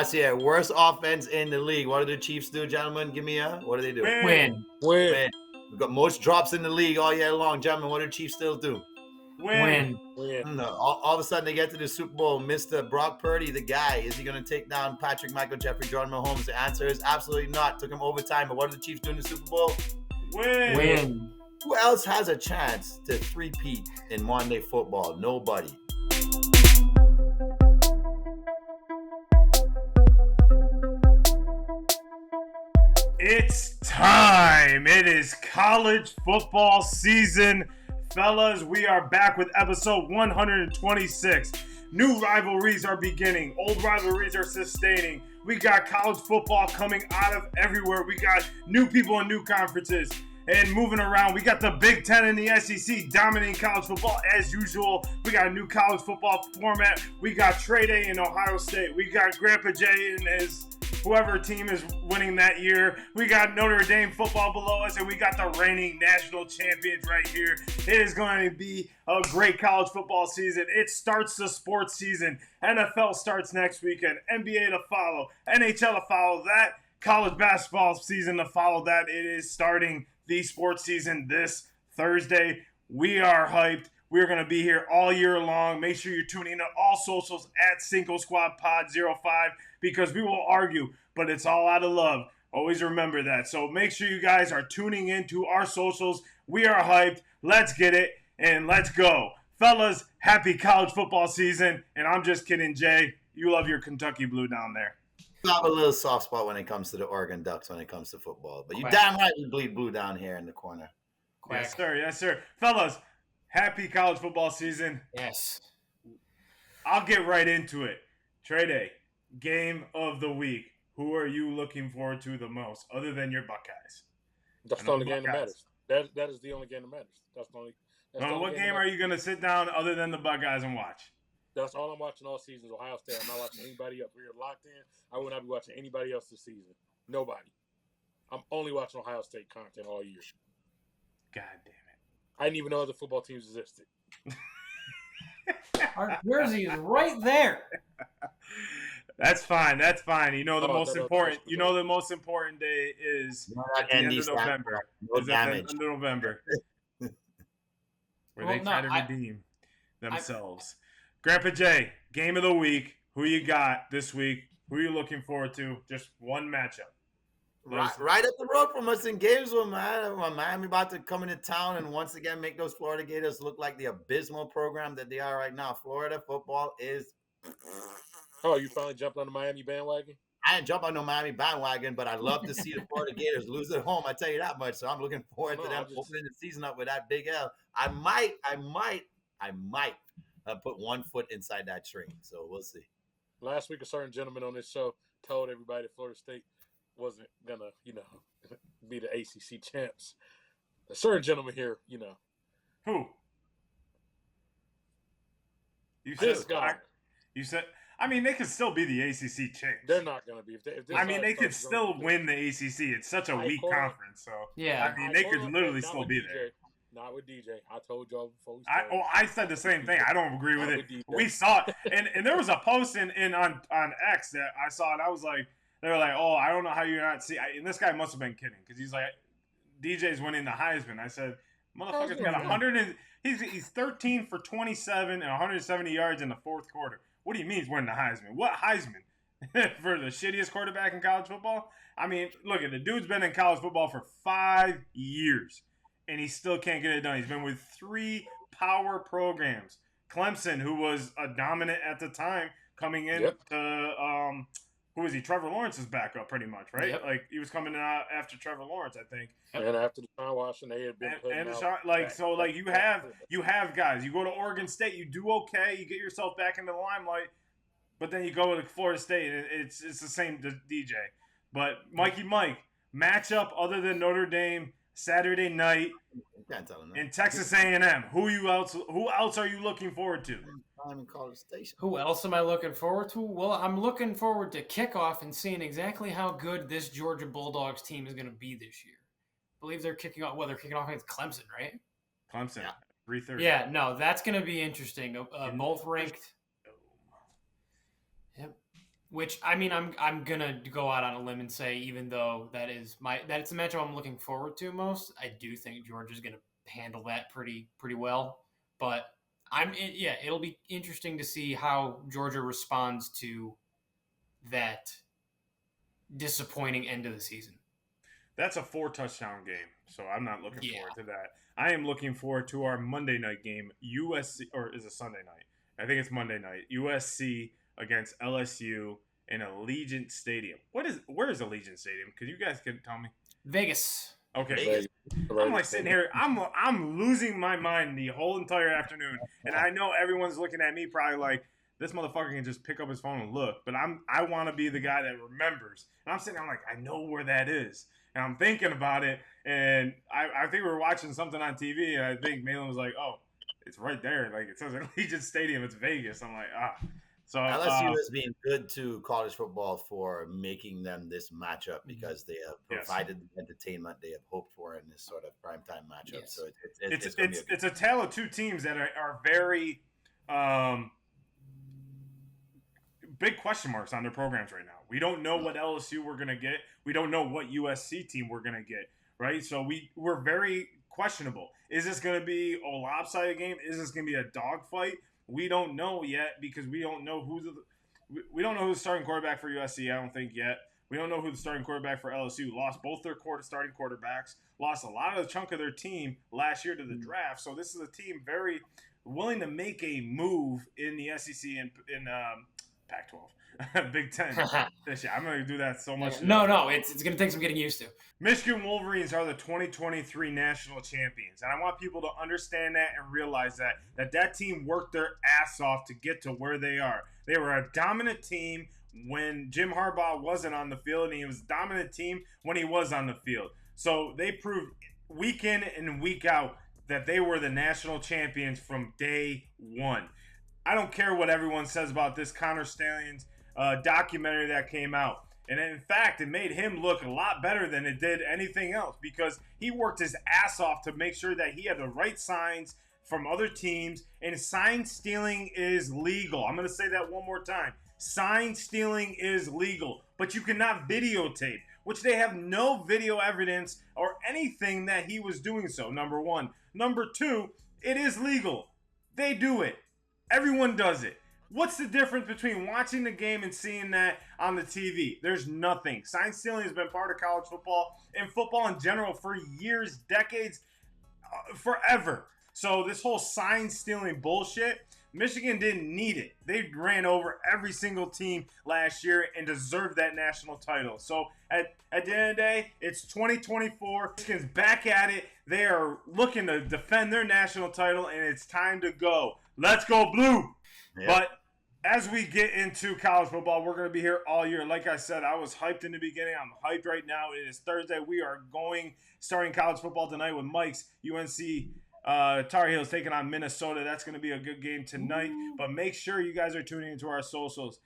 Last year, worst offense in the league. What do the Chiefs do, gentlemen? Give me what do they do? Win. Win. We've got most drops in the league all year long, gentlemen. What do the Chiefs still do? Win. No, all of a sudden they get to the Super Bowl. Mr. Brock Purdy, the guy, is he going to take down Patrick, Michael, Jeffrey, Jordan, Mahomes? The answer is absolutely not. Took him overtime. But what do the Chiefs do in the Super Bowl? Win. Who else has a chance to three-peat in Monday football? Nobody. It's time. It is college football season. Fellas, we are back with episode 126. New rivalries are beginning. Old rivalries are sustaining. We got college football coming out of everywhere. We got new people in new conferences and moving around. We got the Big Ten and the SEC dominating college football as usual. We got a new college football format. We got Trey Day in Ohio State. We got Grandpa Jay and his whoever team is winning that year. We got Notre Dame football below us, and we got the reigning national champions right here. It is going to be a great college football season. It starts the sports season. NFL starts next weekend. NBA to follow. NHL to follow that. College basketball season to follow that. It is starting the sports season this Thursday. We are hyped. We're going to be here all year long. Make sure you're tuning in on all socials at Cinco Squad Pod 05 because we will argue, but it's all out of love. Always remember that. So make sure you guys are tuning into our socials. We are hyped. Let's get it and let's go. Fellas, happy college football season. And I'm just kidding, Jay. You love your Kentucky Blue down there. I have a little soft spot when it comes to the Oregon Ducks when it comes to football. But you damn right we bleed blue down here in the corner. Quack. Yes, sir. Yes, sir. Fellas, happy college football season. Yes. I'll get right into it. Trey Day, game of the week. Who are you looking forward to the most, other than your Buckeyes? That's the only game that matters. That is the only game that matters. That's the only. What game are you going to sit down other than the Buckeyes and watch? That's all I'm watching all season is Ohio State. I'm not watching anybody else. We're locked in. I will not be watching anybody else this season. Nobody. I'm only watching Ohio State content all year. God damn it. I didn't even know other football teams existed. Our jersey is right there. That's fine. That's fine. You know the most important. You know the most important day is at the end of November. Is at the end of November, where they try to redeem themselves. Grandpa Jay, game of the week. Who you got this week? Who are you looking forward to? Just one matchup. Right up the road from us in Gainesville, man. Miami about to come into town and once again make those Florida Gators look like the abysmal program that they are right now. Florida football is. Oh, you finally jumped on the Miami bandwagon? I didn't jump on no Miami bandwagon, but I love to see the Florida Gators lose at home. I tell you that much. So I'm looking forward to them opening the season up with that big L. I might put one foot inside that train. So we'll see. Last week, a certain gentleman on this show told everybody that Florida State wasn't gonna, be the ACC champs. A certain gentleman here, Who? You said. I mean, they could still be the ACC champs. They're not going to be. They could still win the ACC. It's such a weak conference. So yeah, they could literally still be there. Not with DJ. I told y'all before we started. I said the same thing. I don't agree with it. We saw it, and there was a post on X that I saw, and I was like, they were like, oh, I don't know how you're not see. And this guy must have been kidding because he's like, DJ's winning the Heisman. I said, motherfucker's got 100. And, he's 13 for 27 and 170 yards in the fourth quarter. What do you mean he's winning the Heisman? What Heisman? For the shittiest quarterback in college football? I mean, look, the dude's been in college football for 5 years, and he still can't get it done. He's been with 3 power programs. Clemson, who was a dominant at the time, coming in to who was he? Trevor Lawrence's backup, pretty much, right? Yep. Like he was coming out after Trevor Lawrence, I think. And after Deshaun Watson, they had been you have guys. You go to Oregon State, you do okay, you get yourself back into the limelight, but then you go to Florida State, and it's the same DJ. But Mikey Mike matchup other than Notre Dame Saturday night in Texas A&M. Who else are you looking forward to? In College Station. Who else am I looking forward to? Well, I'm looking forward to kickoff and seeing exactly how good this Georgia Bulldogs team is going to be this year. I believe they're kicking off. Well, they're kicking off against Clemson, right? Clemson, 3:30. Yeah, no, that's going to be interesting. Both ranked. Yep. Which I mean, I'm gonna go out on a limb and say, even though that's the matchup I'm looking forward to most, I do think Georgia's gonna handle that pretty well. But it'll be interesting to see how Georgia responds to that disappointing end of the season. That's a 4-touchdown game, so I'm not looking Yeah. forward to that. I am looking forward to our Monday night game, USC, or is it Sunday night? I think it's Monday night. USC against LSU in Allegiant Stadium. Where is Allegiant Stadium? Because you guys can tell me. Vegas. Okay. Vegas. I'm like sitting here. I'm losing my mind the whole entire afternoon, and I know everyone's looking at me probably like this motherfucker can just pick up his phone and look. But I want to be the guy that remembers. And I'm sitting. I'm like, I know where that is, and I'm thinking about it. And I think we were watching something on TV, and I think Malin was like, oh, it's right there. Like it says Allegiant Stadium. It's Vegas. I'm like, ah. So LSU has been good to college football for making them this matchup because they have provided the entertainment they have hoped for in this sort of primetime matchup. Yes. So it's a tale of two teams that are very big question marks on their programs right now. We don't know what LSU we're going to get. We don't know what USC team we're going to get, right? So we're very questionable. Is this going to be a lopsided game? Is this going to be a dogfight? We don't know yet because we don't know who's the starting quarterback for USC. I don't think yet. We don't know who the starting quarterback for LSU. Lost both their starting quarterbacks. Lost a lot of the chunk of their team last year to the draft. So this is a team very willing to make a move in the SEC and in Pac-12, Big Ten. This year. I'm going to do that so much. No, it's going to take some getting used to. Michigan Wolverines are the 2023 national champions, and I want people to understand that and realize that team worked their ass off to get to where they are. They were a dominant team when Jim Harbaugh wasn't on the field, and he was a dominant team when he was on the field. So they proved week in and week out that they were the national champions from day one. I don't care what everyone says about this Connor Stallions documentary that came out. And in fact, it made him look a lot better than it did anything else because he worked his ass off to make sure that he had the right signs from other teams. And sign stealing is legal. I'm going to say that one more time. Sign stealing is legal, but you cannot videotape, which they have no video evidence or anything that he was doing so, number one. Number two, it is legal. They do it. Everyone does it. What's the difference between watching the game and seeing that on the TV? There's nothing. Sign stealing has been part of college football and football in general for years, decades, forever. So this whole sign stealing bullshit, Michigan didn't need it. They ran over every single team last year and deserved that national title. So at the end of the day, it's 2024. Michigan's back at it. They are looking to defend their national title, and it's time to go. Let's go blue. Yep. But as we get into college football, we're going to be here all year. Like I said, I was hyped in the beginning. I'm hyped right now. It is Thursday. We are starting college football tonight with Mike's UNC Tar Heels taking on Minnesota. That's going to be a good game tonight. But make sure you guys are tuning into our socials.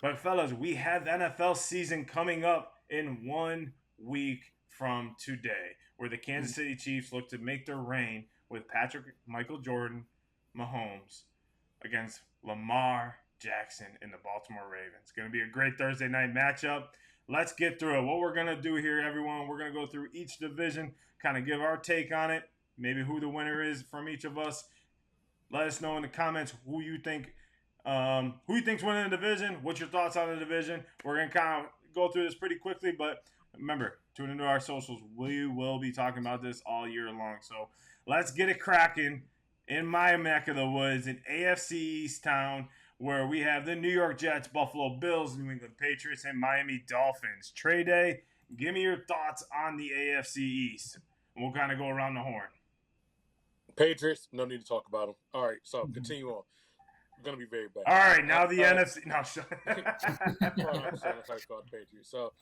But fellas, we have the NFL season coming up in 1 week from today, where the Kansas City Chiefs look to make their reign with Michael Jordan, Mahomes against Lamar Jackson and the Baltimore Ravens. It's going to be a great Thursday night matchup. Let's get through it. What we're going to do here, everyone, we're going to go through each division, kind of give our take on it, maybe who the winner is from each of us. Let us know in the comments who you think's winning the division. What's your thoughts on the division? We're going to kind of go through this pretty quickly, but remember, tune into our socials. We will be talking about this all year long. So let's get it cracking. In my neck of the woods, in AFC East town, where we have the New York Jets, Buffalo Bills, New England Patriots, and Miami Dolphins. Trey Day, give me your thoughts on the AFC East. And we'll kind of go around the horn. Patriots, no need to talk about them. All right, so continue on. Going to be very bad. All right, now the NFC. No, Patriots. So,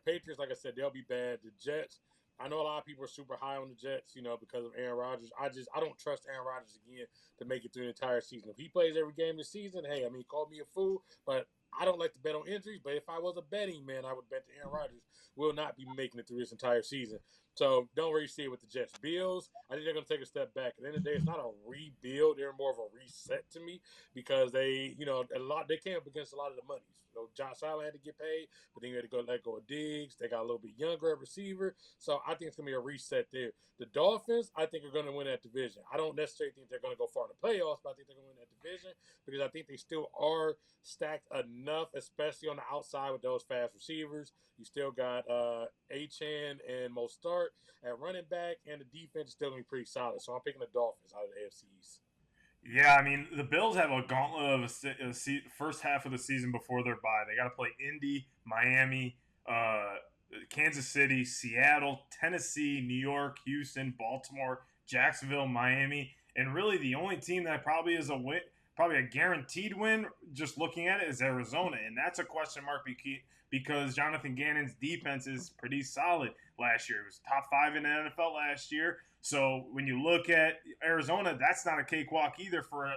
Patriots, like I said, they'll be bad. The Jets, I know a lot of people are super high on the Jets, because of Aaron Rodgers. I don't trust Aaron Rodgers again to make it through the entire season. If he plays every game this season, hey, call me a fool, but I don't like to bet on injuries. But if I was a betting man, I would bet that Aaron Rodgers will not be making it through this entire season. So don't really see it with the Jets. Bills, I think they're going to take a step back. At the end of the day, it's not a rebuild; they're more of a reset to me because they came up against a lot of the money. Josh Allen had to get paid, but then you had to let go of Diggs. They got a little bit younger at receiver, so I think it's going to be a reset there. The Dolphins, I think, are going to win that division. I don't necessarily think they're going to go far in the playoffs, but I think they're going to win that division because I think they still are stacked enough, especially on the outside with those fast receivers. You still got Achane and Mostert at running back, and the defense is still going to be pretty solid. So I'm picking the Dolphins out of the AFC East. Yeah, I mean, the Bills have a gauntlet of a first half of the season before their bye. They got to play Indy, Miami, Kansas City, Seattle, Tennessee, New York, Houston, Baltimore, Jacksonville, Miami, and really the only team that probably is probably a guaranteed win, just looking at it, is Arizona, and that's a question mark because Jonathan Gannon's defense is pretty solid last year. It was top 5 in the NFL last year. So when you look at Arizona, that's not a cakewalk either for a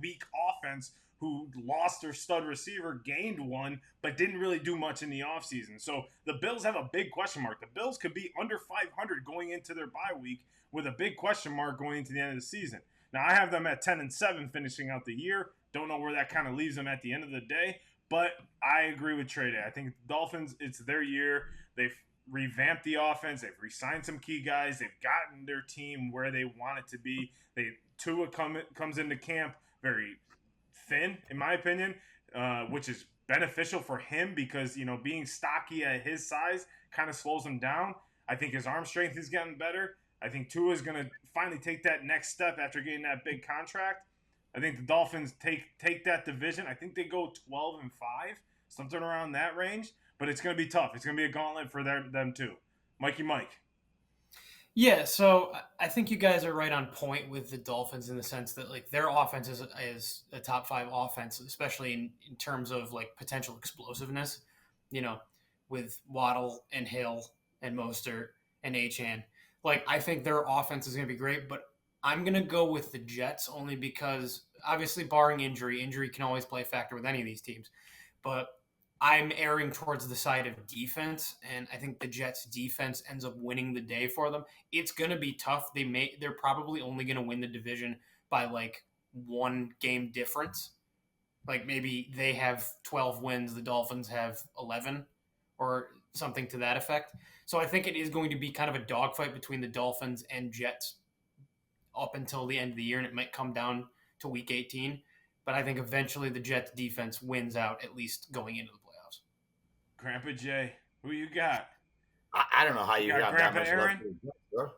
weak offense who lost their stud receiver, gained one, but didn't really do much in the offseason. So the Bills have a big question mark. The Bills could be under 500 going into their bye week with a big question mark going into the end of the season. Now, I have them at 10-7 finishing out the year. Don't know where that kind of leaves them at the end of the day, but I agree with Trey Day. I think the Dolphins, it's their year. They've revamped the offense. They've re-signed some key guys. They've gotten their team where they want it to be. Tua comes into camp very thin, in my opinion, which is beneficial for him because, being stocky at his size kind of slows him down. I think his arm strength is getting better. I think Tua is going to finally take that next step after getting that big contract. I think the Dolphins take that division. I think they go 12-5, something around that range. But it's going to be tough. It's going to be a gauntlet for them too. Mikey Mike. Yeah, so I think you guys are right on point with the Dolphins in the sense that their offense is a top 5 offense, especially in terms of potential explosiveness. With Waddle and Hill and Mostert and Achane. I think their offense is going to be great, but I'm going to go with the Jets only because, obviously, barring injury can always play a factor with any of these teams. But I'm erring towards the side of defense, and I think the Jets' defense ends up winning the day for them. It's going to be tough. They're probably only going to win the division by, 1 game difference. Maybe they have 12 wins, the Dolphins have 11, or something to that effect. So I think it is going to be kind of a dogfight between the Dolphins and Jets up until the end of the year, and it might come down to Week 18. But I think eventually the Jets defense wins out, at least going into the playoffs. Grandpa Jay, who you got? I don't know how you got Grandpa that much Aaron? love for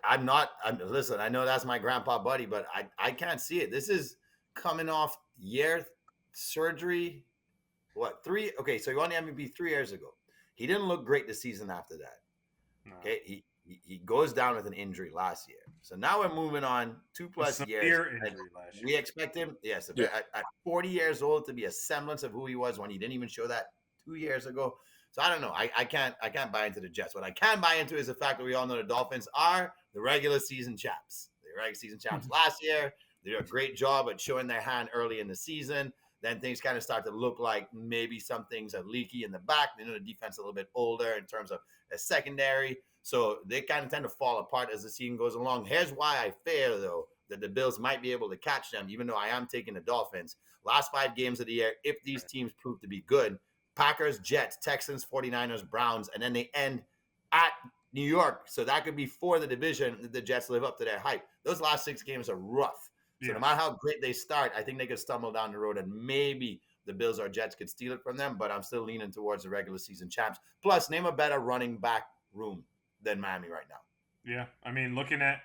I'm not. Listen, I know that's my grandpa buddy, but I can't see it. This is coming off year surgery. What, 3? Okay, so he won the MVP 3 years ago. He didn't look great the season after that. No. Okay, he goes down with an injury last year. So now we're moving on 2+ years. Injury last year. We expect him, yes, at 40 years old to be a semblance of who he was when he didn't even show that 2 years ago. So I don't know. I can't buy into the Jets. What I can buy into is the fact that we all know the Dolphins are the regular season champs. The regular season champs last year. They did a great job at showing their hand early in the season. Then things kind of start to look like maybe some things are leaky in the back. They know the defense a little bit older in terms of a secondary. So they kind of tend to fall apart as the season goes along. Here's why I fear, though, that the Bills might be able to catch them, even though I am taking the Dolphins. Last 5 games of the year, if these teams prove to be good, Packers, Jets, Texans, 49ers, Browns, and then they end at New York. So that could be for the division that the Jets live up to their hype. Those last 6 games are rough. So no matter how great they start, I think they could stumble down the road and maybe the Bills or Jets could steal it from them, but I'm still leaning towards the regular season champs. Plus, name a better running back room than Miami right now. Yeah, I mean, looking at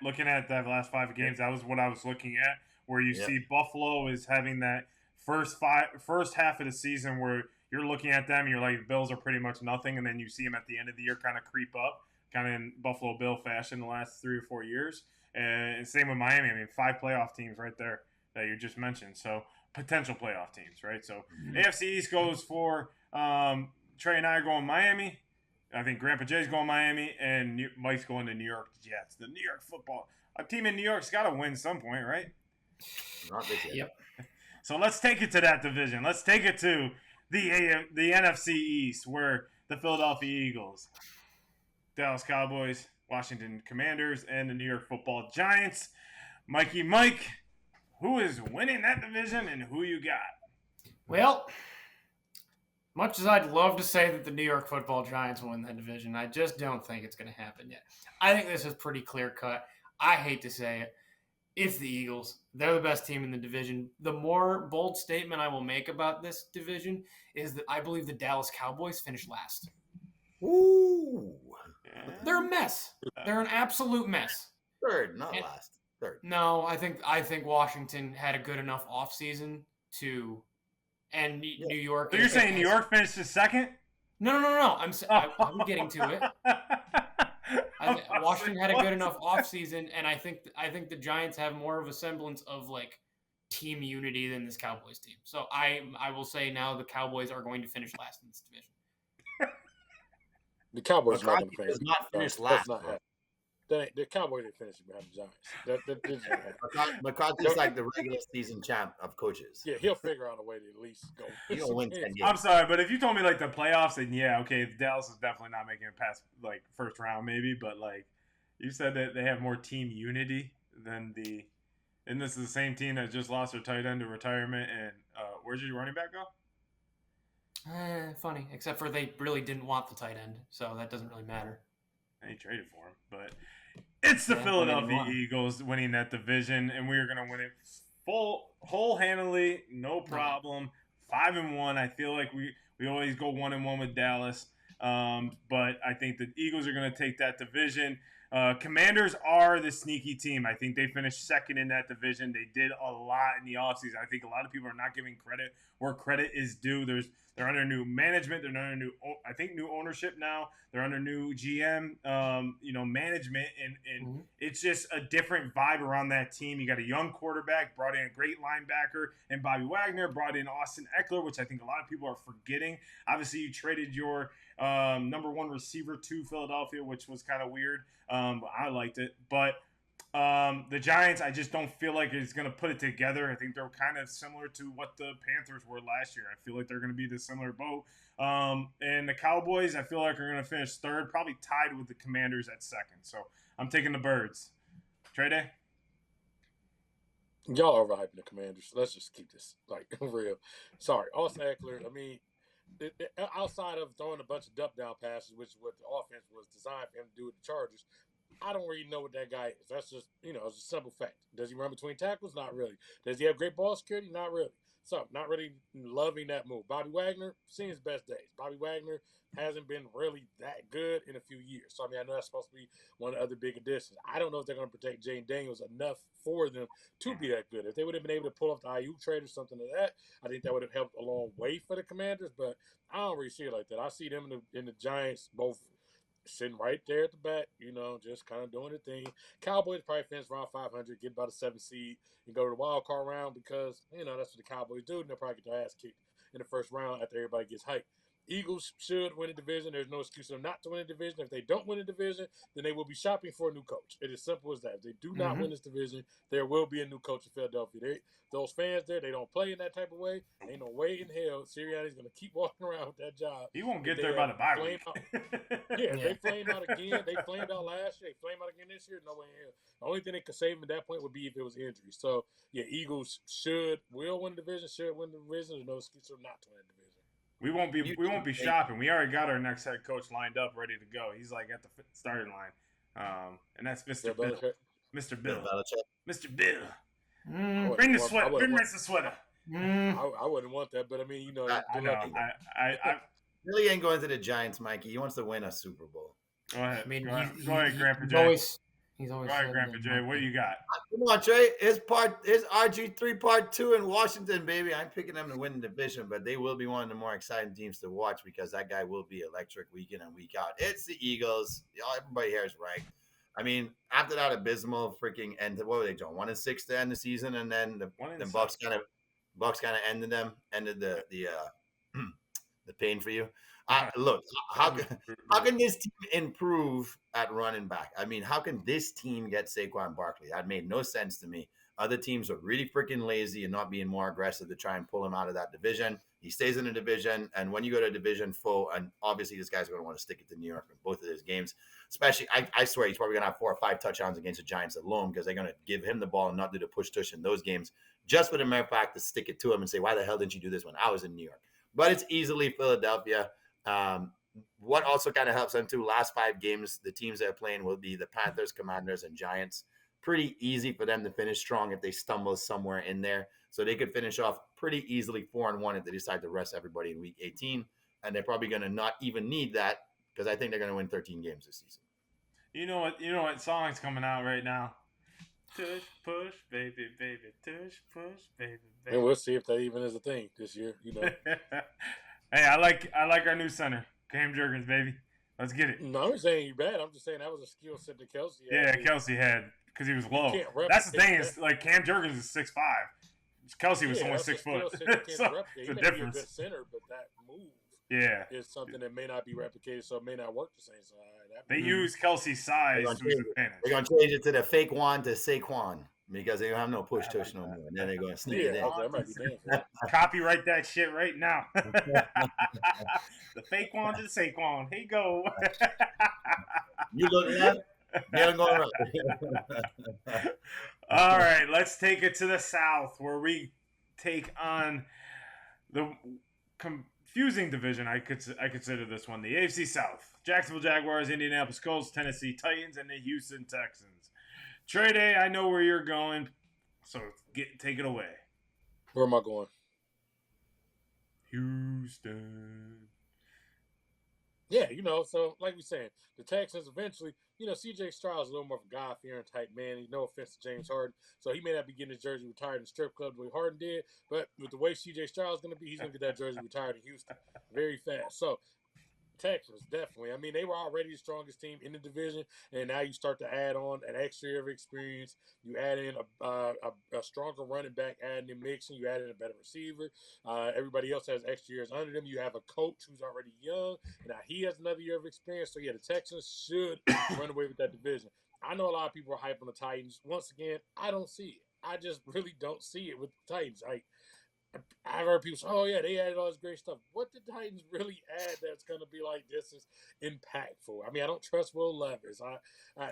that last 5 games, that was what I was looking at, where you see Buffalo is having that first half of the season where you're looking at them and you're like, the Bills are pretty much nothing, and then you see them at the end of the year kind of creep up, kind of in Buffalo Bill fashion the last 3 or 4 years. And same with Miami. I mean, 5 playoff teams right there that you just mentioned. So potential playoff teams, right? So AFC East goes for Trey and I are going Miami. I think Grandpa Jay's going Miami, and Mike's going to New York Jets. The New York football. A team in New York's got to win some point, right? Not this year. Yep. So let's take it to that division. Let's take it to the NFC East, where the Philadelphia Eagles. Dallas Cowboys, Washington Commanders, and the New York Football Giants. Mikey Mike, who is winning that division and who you got? Well, much as I'd love to say that the New York Football Giants will win that division, I just don't think it's going to happen yet. I think this is pretty clear cut. I hate to say it. It's the Eagles. They're the best team in the division. The more bold statement I will make about this division is that I believe the Dallas Cowboys finish last. Ooh. They're a mess. They're an absolute mess. Third, not last. Third. No, I think Washington had a good enough offseason to, and New York. So you're saying New York finished the second? No. I'm getting to it. Washington had a good enough offseason, and I think the Giants have more of a semblance of like team unity than this Cowboys team. So I will say now the Cowboys are going to finish last in this division. The Cowboys McCarthy does not finish last. The Cowboys didn't finish behind the Giants. McCarthy's like the regular season champ of coaches. Yeah, he'll figure out a way to at least go. He'll win 10 games. I'm sorry, but if you told me like the playoffs, then yeah, okay, Dallas is definitely not making it past like first round maybe, but like you said that they have more team unity than and this is the same team that just lost their tight end to retirement. And where'd your running back go? Funny, except for they really didn't want the tight end, so that doesn't really matter. They traded for him, but it's the Philadelphia Eagles winning that division, and we are going to win it whole-handedly, no problem. 5-1. I feel like we always go 1-1 with Dallas, but I think the Eagles are going to take that division. Commanders are the sneaky team. I think they finished second in that division. They did a lot in the offseason. I think a lot of people are not giving credit where credit is due. They're under new management. They're under new ownership now. They're under new GM, management, and it's just a different vibe around that team. You got a young quarterback, brought in a great linebacker, and Bobby Wagner, brought in Austin Eckler, which I think a lot of people are forgetting. Obviously, you traded your number one receiver to Philadelphia, which was kind of weird. I liked it, but the Giants, I just don't feel like it's going to put it together. I think they're kind of similar to what the Panthers were last year. I feel like they're going to be the similar boat. And the Cowboys, I feel like are going to finish third, probably tied with the Commanders at second. So I'm taking the Birds. Trey Day? Y'all are overhyping the Commanders. Let's just keep this like real. Sorry, Austin Eckler. I mean, outside of throwing a bunch of dump down passes, which is what the offense was designed for him to do with the Chargers, I don't really know what that guy is. That's just, it's a simple fact. Does he run between tackles? Not really. Does he have great ball security? Not really. So, not really loving that move. Bobby Wagner, seen his best days. Bobby Wagner hasn't been really that good in a few years. So, I know that's supposed to be one of the other big additions. I don't know if they're going to protect Jane Daniels enough for them to be that good. If they would have been able to pull off the Ayuk trade or something like that, I think that would have helped a long way for the Commanders. But I don't really see it like that. I see them in the Giants both sitting right there at the back, just kind of doing the thing. Cowboys probably finish around 500, get about a 7 seed, and go to the wild card round because, that's what the Cowboys do, and they'll probably get their ass kicked in the first round after everybody gets hyped. Eagles should win the division. There's no excuse for them not to win the division. If they don't win the division, then they will be shopping for a new coach. It is simple as that. If they do not win this division, there will be a new coach in Philadelphia. Those fans there, they don't play in that type of way. Ain't no way in hell Sirianni's going to keep walking around with that job. He won't get there by the bye week. They flamed out again. They flamed out last year. They flamed out again this year. No way in hell. The only thing they could save him at that point would be if it was injury. So, Eagles will win the division, should win the division. There's no excuse for them not to win the division. We won't be shopping. We already got our next head coach lined up, ready to go. He's like at the starting line, and that's Mr. Bill. Mr. Bill. Mr. Bill. Bring the sweater. Bring the sweater. I wouldn't want that, but I mean, I know. I really ain't going to the Giants, Mikey. He wants to win a Super Bowl. Go ahead. I mean, go ahead, Grandpa Jay. He's always go ahead, Grandpa Jay. What do you got? Come on, Trey. It's RG3 Part 2 in Washington, baby. I'm picking them to win the division, but they will be one of the more exciting teams to watch because that guy will be electric week in and week out. It's the Eagles. Everybody here is right. I mean, after that abysmal freaking end, what were they doing? 1-6 to end the season, and then the Bucks kind of ended the pain for you. Look, how can this team improve at running back? I mean, how can this team get Saquon Barkley? That made no sense to me. Other teams are really freaking lazy and not being more aggressive to try and pull him out of that division. He stays in the division, and when you go to a division foe, and obviously this guy's going to want to stick it to New York in both of his games. Especially, I swear he's probably going to have 4 or 5 touchdowns against the Giants alone because they're going to give him the ball and not do the push-tush in those games, just for the mere fact to stick it to him and say, why the hell didn't you do this when I was in New York? But it's easily Philadelphia. What also kind of helps them too, last 5 games, the teams that are playing will be the Panthers, Commanders, and Giants. Pretty easy for them to finish strong if they stumble somewhere in there. So they could finish off pretty easily 4-1 if they decide to rest everybody in week 18. And they're probably going to not even need that because I think they're going to win 13 games this season. You know what song's coming out right now? Tush, push, baby, baby, tush, push, baby, baby. And we'll see if that even is a thing this year, you know. Hey, I like our new center, Cam Jurgens, baby. Let's get it. No, I'm not saying you bad. I'm just saying that was a skill set that Kelsey had. Yeah, Kelsey had because he was low. That's the thing is, like, Cam Jurgens is 6'5". Kelsey was only 6 foot. So it's a difference. Good center, but that move is something that may not be replicated, so it may not work the same. So they use Kelsey's size to his advantage. They're going to change it to the fake one to Saquon because they don't have no push-tush no more. And then they're going to sneak it in. Copyright that shit right now. The fake one to the Saquon. Here you go. You look at that? All right, let's take it to the South where we take on the confusing division. I consider this one the AFC South. Jacksonville Jaguars, Indianapolis Colts, Tennessee Titans, and the Houston Texans. Trey Day, I know where you're going, so take it away. Where am I going? Houston. Yeah, so like we said, the Texans eventually, C.J. Stroud is a little more of a God-fearing type man. No offense to James Harden. So he may not be getting his jersey retired in the strip club the way Harden did, but with the way C.J. Stroud is going to be, he's going to get that jersey retired in Houston very fast. So Texans, definitely. I mean, they were already the strongest team in the division, and now you start to add on an extra year of experience. You add in a stronger running back, adding in Mixon. You add in a better receiver. Everybody else has extra years under them. You have a coach who's already young, and now he has another year of experience. So, yeah, the Texans should run away with that division. I know a lot of people are hyping the Titans. Once again, I don't see it. I just really don't see it with the Titans. I've heard people say, oh, yeah, they added all this great stuff. What did Titans really add that's going to be like this is impactful? I mean, I don't trust Will Levis.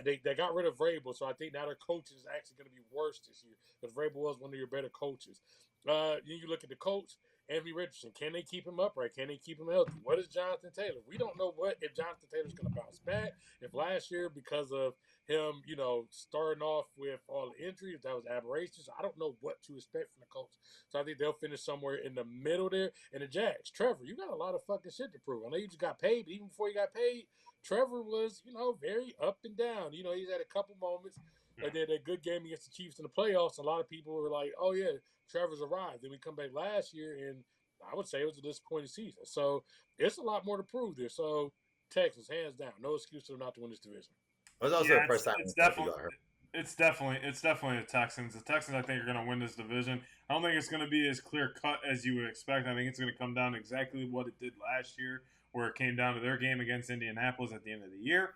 They got rid of Vrabel, so I think now their coach is actually going to be worse this year because Vrabel was one of your better coaches. You look at the coach, Anthony Richardson. Can they keep him upright? Can they keep him healthy? What is Jonathan Taylor? We don't know if Jonathan Taylor's going to bounce back. If last year, because of him, starting off with all the injuries, that was aberrations. I don't know what to expect from the coach. So I think they'll finish somewhere in the middle there. And the Jags, Trevor, you got a lot of fucking shit to prove. I know you just got paid, but even before you got paid, Trevor was, very up and down. He's had a couple moments. Like they had a good game against the Chiefs in the playoffs. A lot of people were like, oh, yeah, Trevor's arrived. Then we come back last year, and I would say it was a disappointing season. So it's a lot more to prove there. So Texans, hands down, no excuse for them not to win this division. It was also the first time it's definitely the Texans. The Texans, I think, are going to win this division. I don't think it's going to be as clear cut as you would expect. I think it's going to come down to exactly what it did last year, where it came down to their game against Indianapolis at the end of the year.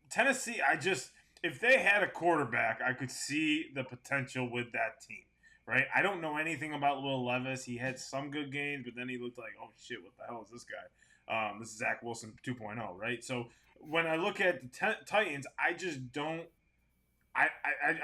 Tennessee, if they had a quarterback, I could see the potential with that team. Right? I don't know anything about Will Levis. He had some good games, but then he looked like, oh shit, what the hell is this guy? This is Zach Wilson 2.0, right? So when I look at the Titans, I just don't. I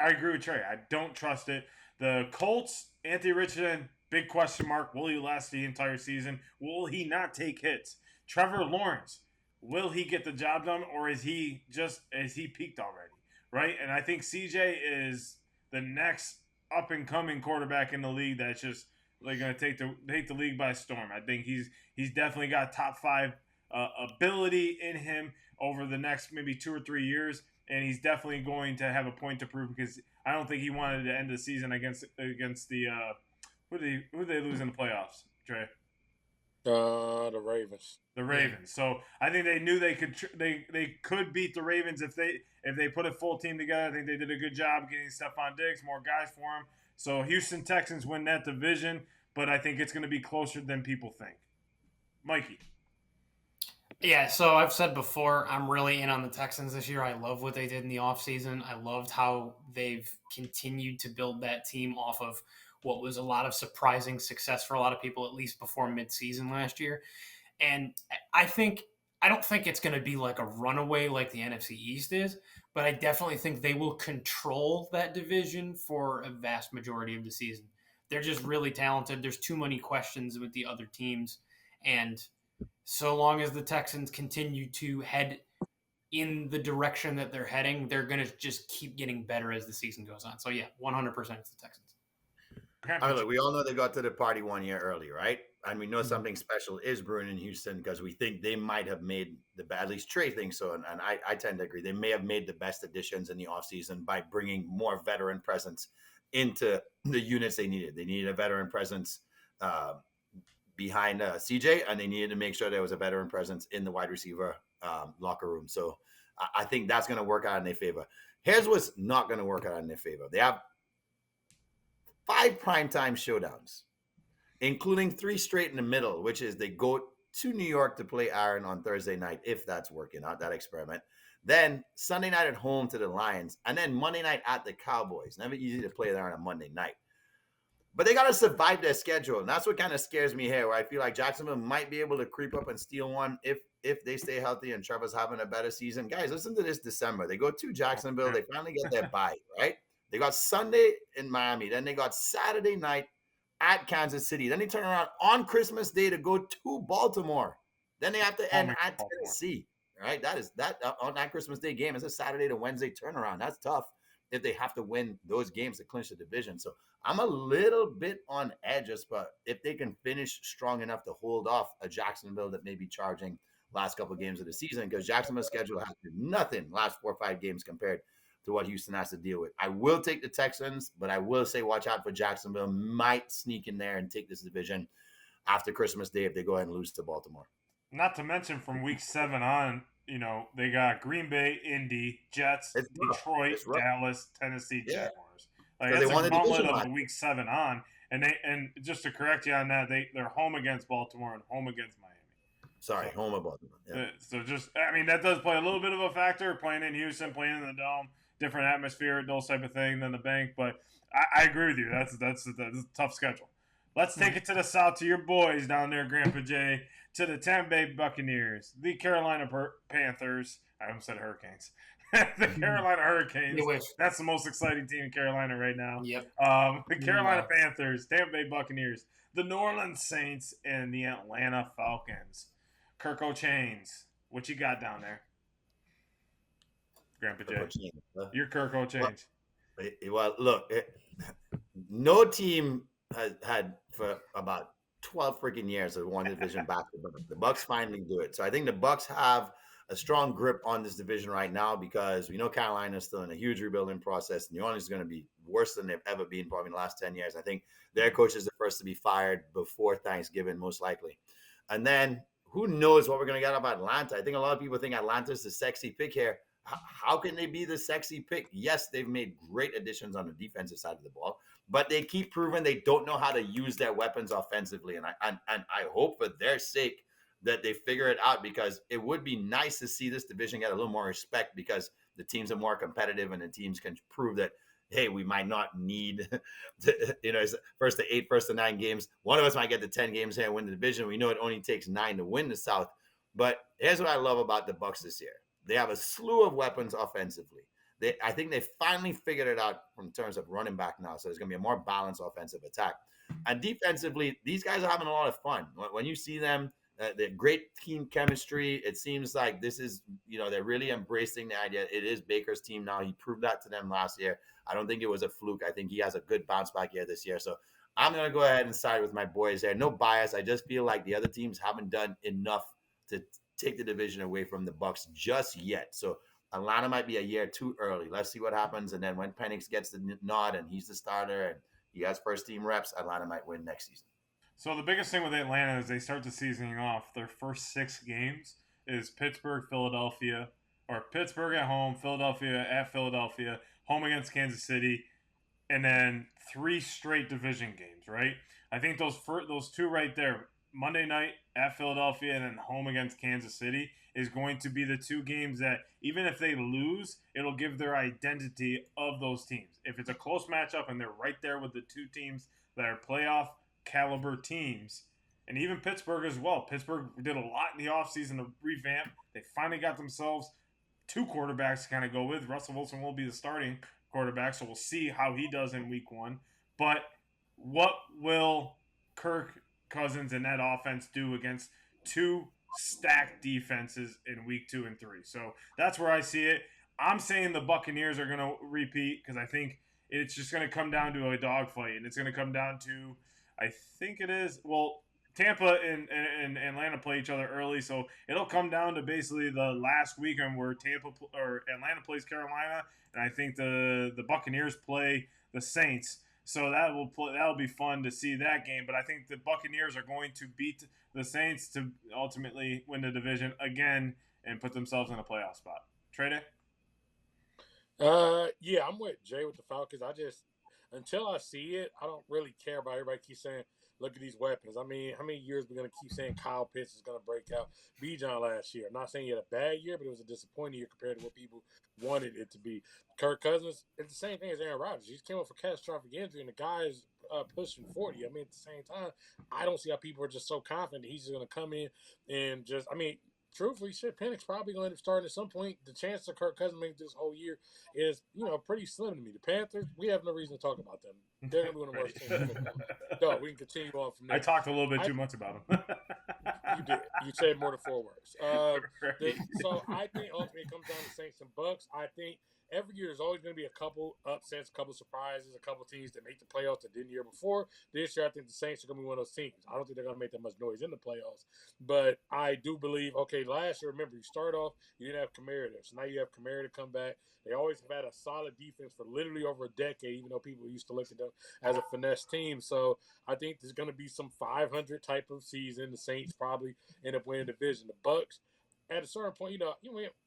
agree with Trey. I don't trust it. The Colts, Anthony Richardson, big question mark. Will he last the entire season? Will he not take hits? Trevor Lawrence, will he get the job done, or is he peaked already? Right? And I think CJ is the next up and coming quarterback in the league that's just going to take the league by storm. I think he's definitely got top 5 ability in him over the next maybe 2 or 3 years, and he's definitely going to have a point to prove because I don't think he wanted to end the season against the who did they lose in the playoffs, Trey? The Ravens. The Ravens. So I think they knew they could beat the Ravens if they put a full team together. I think they did a good job getting Stephon Diggs, more guys for him. So Houston Texans win that division, but I think it's going to be closer than people think. Mikey. Yeah, so I've said before, I'm really in on the Texans this year. I love what they did in the offseason. I loved how they've continued to build that team off of what was a lot of surprising success for a lot of people, at least before midseason last year. And I don't think it's going to be like a runaway like the NFC East is, but I definitely think they will control that division for a vast majority of the season. They're just really talented. There's too many questions with the other teams. And so long as the Texans continue to head in the direction that they're heading, they're going to just keep getting better as the season goes on. So, yeah, 100% it's the Texans. Look, we all know they got to the party 1 year early, right? And we know something special is brewing in Houston because we think they might have made at least Trey thinks so. And I tend to agree. They may have made the best additions in the offseason by bringing more veteran presence into the units they needed. They needed a veteran presence behind CJ, and they needed to make sure there was a veteran presence in the wide receiver locker room. So I think that's going to work out in their favor. Here's what's not going to work out in their favor. They have 5 primetime showdowns, including 3 straight in the middle, which is they go to New York to play Aaron on Thursday night, if that's working out, that experiment. Then Sunday night at home to the Lions, and then Monday night at the Cowboys. Never easy to play there on a Monday night. But they got to survive their schedule, and that's what kind of scares me here, where I feel like Jacksonville might be able to creep up and steal one if they stay healthy and Trevor's having a better season. Guys, listen to this December. They go to Jacksonville. They finally get their bye, right? They got Sunday in Miami. Then they got Saturday night at Kansas City. Then they turn around on Christmas Day to go to Baltimore. Then they have to end at Tennessee, right? That on that Christmas Day game is a Saturday to Wednesday turnaround. That's tough if they have to win those games to clinch the division. So I'm a little bit on edge, but if they can finish strong enough to hold off a Jacksonville that may be charging last couple of games of the season, because Jacksonville's schedule has been nothing last 4 or 5 games compared to what Houston has to deal with. I will take the Texans, but I will say watch out for Jacksonville. Might sneak in there and take this division after Christmas Day if they go ahead and lose to Baltimore. Not to mention from week 7 on, they got Green Bay, Indy, Jets, Detroit, Dallas, Tennessee, Jaguars. Like that's a gauntlet of the week 7 on. And just to correct you on that, they're home against Baltimore and home against Miami. Sorry, home of Baltimore. Yeah. So that does play a little bit of a factor, playing in Houston, playing in the Dome. Different atmosphere, those type of thing than the bank, but I agree with you. That's a tough schedule. Let's take it to the south to your boys down there, Grandpa Jay, to the Tampa Bay Buccaneers, the Carolina Panthers. I almost said Hurricanes. The Carolina Hurricanes. That's the most exciting team in Carolina right now. Yep. The Carolina Panthers, Tampa Bay Buccaneers, the New Orleans Saints, and the Atlanta Falcons. Kirk O'Chains, what you got down there? Grandpa Jay. You're Kirk O'Chains. Well, look, no team has had for about 12 freaking years have won division back to back. The Bucs finally do it. So I think the Bucs have a strong grip on this division right now because we know Carolina is still in a huge rebuilding process. New Orleans is going to be worse than they've ever been probably in the last 10 years. I think their coach is the first to be fired before Thanksgiving, most likely. And then who knows what we're going to get about Atlanta. I think a lot of people think Atlanta's the sexy pick here. How can they be the sexy pick? Yes, they've made great additions on the defensive side of the ball, but they keep proving they don't know how to use their weapons offensively. And I hope for their sake that they figure it out, because it would be nice to see this division get a little more respect because the teams are more competitive and the teams can prove that, hey, we might not need to, first to 8, first to 9 games. One of us might get to 10 games here and win the division. We know it only takes 9 to win the South. But here's what I love about the Bucs this year. They have a slew of weapons offensively. I think they finally figured it out in terms of running back now. So there's going to be a more balanced offensive attack. And defensively, these guys are having a lot of fun. When you see them, they're great team chemistry. It seems like this is, they're really embracing the idea. It is Baker's team now. He proved that to them last year. I don't think it was a fluke. I think he has a good bounce back year this year. So I'm going to go ahead and side with my boys there. No bias. I just feel like the other teams haven't done enough to take the division away from the Bucs just yet. So Atlanta might be a year too early. Let's see what happens. And then when Penix gets the nod and he's the starter and he has first team reps, Atlanta might win next season. So the biggest thing with Atlanta is they start the season off. Their first 6 games is Pittsburgh, Philadelphia, or Pittsburgh at home, Philadelphia at Philadelphia, home against Kansas City, and then 3 straight division games, right? I think those 2 right there, Monday night at Philadelphia and then home against Kansas City is going to be the two games that, even if they lose, it'll give their identity of those teams. If it's a close matchup and they're right there with the two teams that are playoff caliber teams, and even Pittsburgh as well. Pittsburgh did a lot in the offseason to revamp. They finally got themselves two quarterbacks to kind of go with. Russell Wilson will be the starting quarterback, so we'll see how he does in week one. But what will Kirk Cousins and that offense do against two stacked defenses in week 2 and 3? So that's where I see it. I'm saying the Buccaneers are going to repeat because I think it's just going to come down to a dogfight, and it's going to come down to, I think it is, well, Tampa and Atlanta play each other early, so it'll come down to basically the last weekend where Atlanta plays Carolina, and I think the Buccaneers play the Saints. So that'll be fun to see that game. But I think the Buccaneers are going to beat the Saints to ultimately win the division again and put themselves in a playoff spot. Trey? Yeah, I'm with Jay with the Falcons. Until I see it, I don't really care about everybody keeps saying, look at these weapons. I mean, how many years we're going to keep saying Kyle Pitts is going to break out? Bijan last year. I'm not saying he had a bad year, but it was a disappointing year compared to what people wanted it to be. Kirk Cousins, it's the same thing as Aaron Rodgers. He just came off a catastrophic injury, and the guy is pushing 40. I mean, at the same time, I don't see how people are just so confident that he's just going to come in and just – I mean, truthfully, Penix probably going to end up starting at some point. The chance of Kirk Cousins making this whole year is, pretty slim to me. The Panthers, we have no reason to talk about them. They're going to be one of the worst teams in football. So we can continue on from there. I talked a little bit too much about them. You did. You said more than 4 words. So I think ultimately it comes down to Saints and Bucks. I think every year there's always going to be a couple upsets, a couple surprises, a couple teams that make the playoffs that didn't the year before. This year, I think the Saints are going to be one of those teams. I don't think they're going to make that much noise in the playoffs. But I do believe, last year, remember, you start off, you didn't have Kamara there. So now you have Kamara to come back. They always have had a solid defense for literally over a decade, even though people used to look at them as a finesse team. So I think there's going to be some 500 type of season. The Saints probably end up winning the division. The Bucks, at a certain point,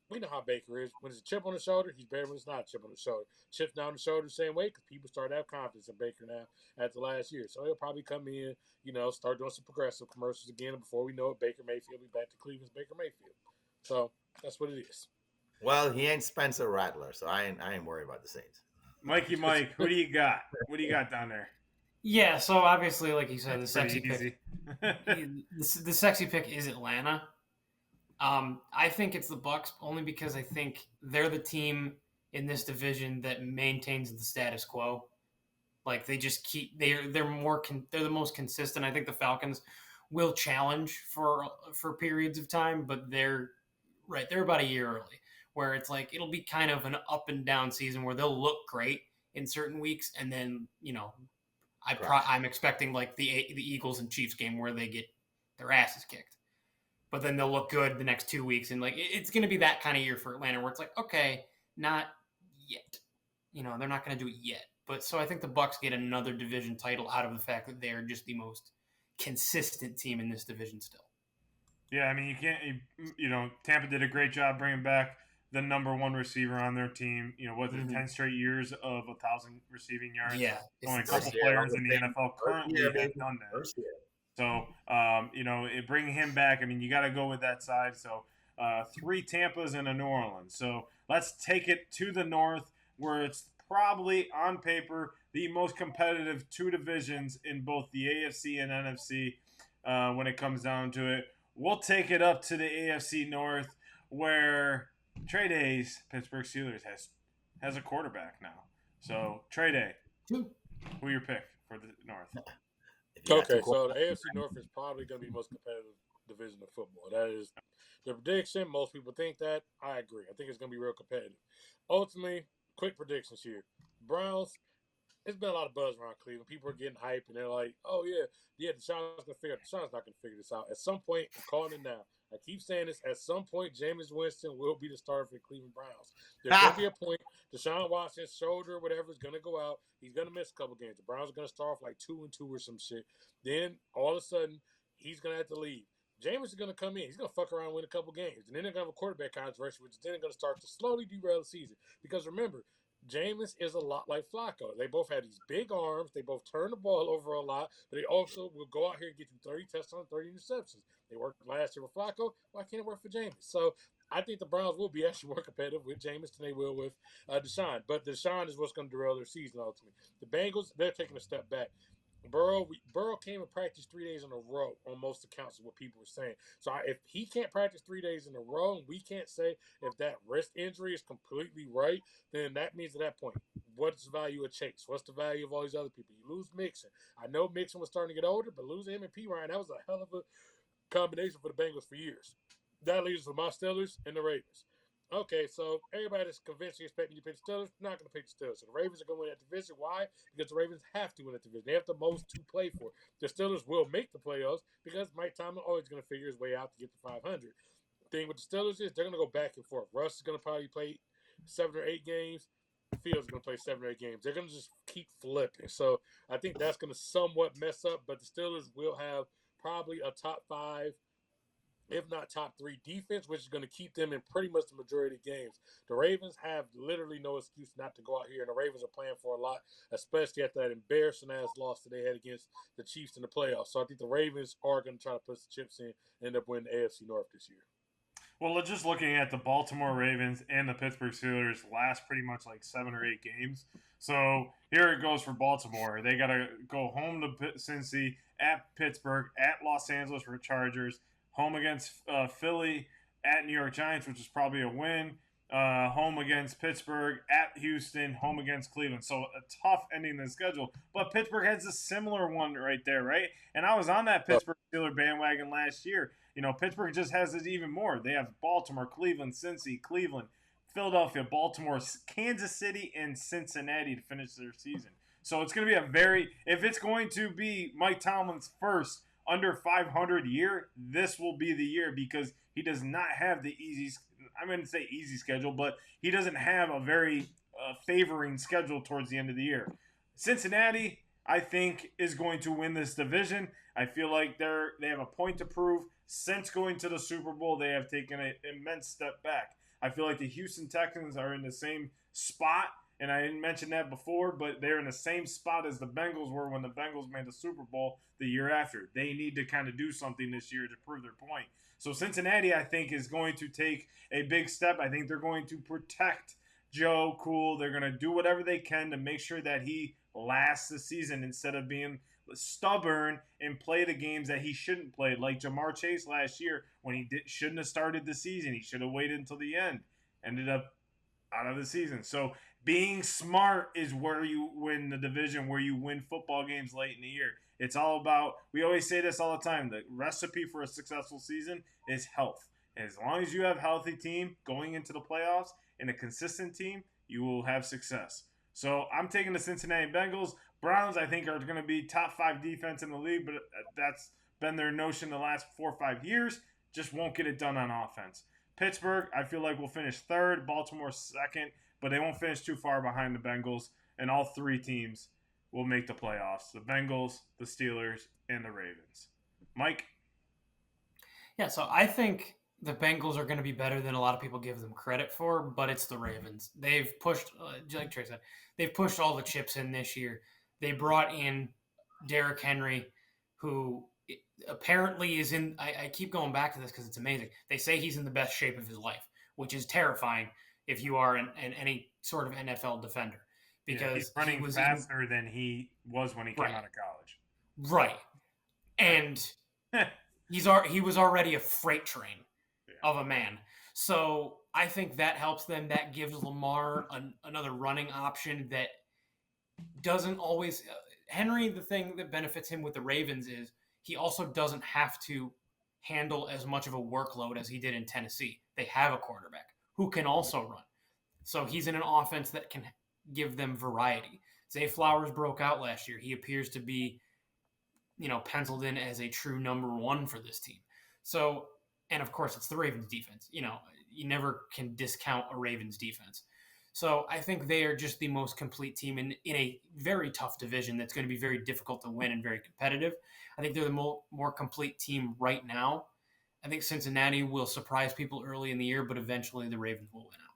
we know how Baker is. When it's a chip on the shoulder, he's better when it's not a chip on the shoulder. Chips down the shoulder the same way because people start to have confidence in Baker now after last year. So he'll probably come in, start doing some progressive commercials again. And before we know it, Baker Mayfield will be back to Cleveland's Baker Mayfield. So that's what it is. Well, he ain't Spencer Rattler, so I ain't worried about the Saints. Mikey Mike, who do you got? What do you got down there? Yeah, so obviously, like you said, the sexy easy. pick. the sexy pick is Atlanta. I think it's the Bucks only because I think they're the team in this division that maintains the status quo. Like they just keep they're the most consistent. I think the Falcons will challenge for periods of time, but they're about a year early, where it's like it'll be kind of an up and down season where they'll look great in certain weeks, and then I'm expecting like the Eagles and Chiefs game where they get their asses kicked. But then they'll look good the next 2 weeks. And like it's going to be that kind of year for Atlanta where it's like, okay, not yet. They're not going to do it yet. But so I think the Bucks get another division title out of the fact that they're just the most consistent team in this division still. Yeah, I mean, you can't, Tampa did a great job bringing back the number one receiver on their team. 10 straight years of 1,000 receiving yards? Yeah. Only a couple players in the NFL currently have done that. So, bringing him back, I mean, you got to go with that side. So, 3 Tampas and a New Orleans. So, let's take it to the North, where it's probably, on paper, the most competitive 2 divisions in both the AFC and NFC when it comes down to it. We'll take it up to the AFC North, where Trey Day's Pittsburgh Steelers has a quarterback now. So, Trey Day, who your pick for the North? Okay, so the AFC North is probably going to be the most competitive division of football. That is the prediction. Most people think that. I agree. I think it's going to be real competitive. Ultimately, quick predictions here. Browns, there's been a lot of buzz around Cleveland. People are getting hyped, and they're like, oh, yeah, Deshaun's not going to figure this out. At some point, I'm calling it now. I keep saying this. At some point, Jameis Winston will be the starter for the Cleveland Browns. There's going to be a point. Deshaun Watson's shoulder, whatever, is going to go out. He's going to miss a couple games. The Browns are going to start off like 2-2 or some shit. Then, all of a sudden, he's going to have to leave. Jameis is going to come in. He's going to fuck around and win a couple games. And then they're going to have a quarterback controversy, which is then going to start to slowly derail the season. Because remember, Jameis is a lot like Flacco. They both have these big arms. They both turn the ball over a lot, but they also will go out here and get you 30 touchdowns, 30 interceptions. They worked last year with Flacco. Why can't it work for Jameis? So I think the Browns will be actually more competitive with Jameis than they will with Deshaun. But Deshaun is what's going to derail their season ultimately. The Bengals, they're taking a step back. Burrow came and practiced 3 days in a row on most accounts of what people were saying. So if he can't practice 3 days in a row, and we can't say if that wrist injury is completely right, then that means at that point, what's the value of Chase? What's the value of all these other people? You lose Mixon. I know Mixon was starting to get older, but losing him and P. Ryan, that was a hell of a combination for the Bengals for years. That leaves for my Steelers and the Ravens. Okay, so everybody that's convinced expecting you to pick the Steelers, not going to pick the Steelers. So the Ravens are going to win that division. Why? Because the Ravens have to win that division. They have the most to play for. The Steelers will make the playoffs because Mike Tomlin always going to figure his way out to get to 500. The thing with the Steelers is they're going to go back and forth. Russ is going to probably play 7 or 8 games. Fields is going to play 7 or 8 games. They're going to just keep flipping. So I think that's going to somewhat mess up, but the Steelers will have probably a top 5, if not top 3 defense, which is going to keep them in pretty much the majority of games. The Ravens have literally no excuse not to go out here, and the Ravens are playing for a lot, especially after that embarrassing-ass loss that they had against the Chiefs in the playoffs. So I think the Ravens are going to try to put the chips in and end up winning the AFC North this year. Well, just looking at the Baltimore Ravens and the Pittsburgh Steelers last pretty much like 7 or 8 games. So here it goes for Baltimore. They got to go home to Cincy, at Pittsburgh, at Los Angeles for Chargers, home against Philly, at New York Giants, which is probably a win, home against Pittsburgh, at Houston, home against Cleveland. So a tough ending to the schedule. But Pittsburgh has a similar one right there, right? And I was on that Pittsburgh Steelers bandwagon last year. You know, Pittsburgh just has it even more. They have Baltimore, Cleveland, Cincy, Cleveland, Philadelphia, Baltimore, Kansas City, and Cincinnati to finish their season. So it's going to be if it's going to be Mike Tomlin's first under 500 year, this will be the year because he does not have the I'm going to say easy schedule, but he doesn't have a very favoring schedule towards the end of the year. Cincinnati, I think, is going to win this division. I feel like they have a point to prove. Since going to the Super Bowl, they have taken an immense step back. I feel like the Houston Texans are in the same spot, and I didn't mention that before, but they're in the same spot as the Bengals were when the Bengals made the Super Bowl the year after. They need to kind of do something this year to prove their point. So Cincinnati, I think, is going to take a big step. I think they're going to protect Joe Cool. They're going to do whatever they can to make sure that he lasts the season instead of being stubborn and play the games that he shouldn't play, like Jamar Chase last year when he shouldn't have started the season. He should have waited until the end. Ended up out of the season. So being smart is where you win the division, where you win football games late in the year. It's all about, we always say this all the time, the recipe for a successful season is health. And as long as you have a healthy team going into the playoffs and a consistent team, you will have success. So I'm taking the Cincinnati Bengals. Browns, I think, are going to be top 5 defense in the league, but that's been their notion the last 4 or 5 years. Just won't get it done on offense. Pittsburgh, I feel like will finish 3rd. Baltimore 2nd, but they won't finish too far behind the Bengals. And all 3 teams will make the playoffs. The Bengals, the Steelers, and the Ravens. Mike? Yeah, so I think the Bengals are going to be better than a lot of people give them credit for, but it's the Ravens. They've pushed, like Trey said, they've pushed all the chips in this year. They brought in Derrick Henry, who apparently is in – I keep going back to this because it's amazing. They say he's in the best shape of his life, which is terrifying if you are any sort of NFL defender. Because he's running faster than he was when he came out of college. Right. And he was already a freight train of a man. So I think that helps them. That gives Lamar another running option that doesn't always Henry, the thing that benefits him with the Ravens is he also doesn't have to handle as much of a workload as he did in Tennessee. They have a quarterback who can also run. So he's in an offense that can give them variety. Zay Flowers broke out last year. He appears to be, penciled in as a true number 1 for this team. So, and of course it's the Ravens defense. You never can discount a Ravens defense. So I think they are just the most complete team in a very tough division that's going to be very difficult to win and very competitive. I think they're the more complete team right now. I think Cincinnati will surprise people early in the year, but eventually the Ravens will win out.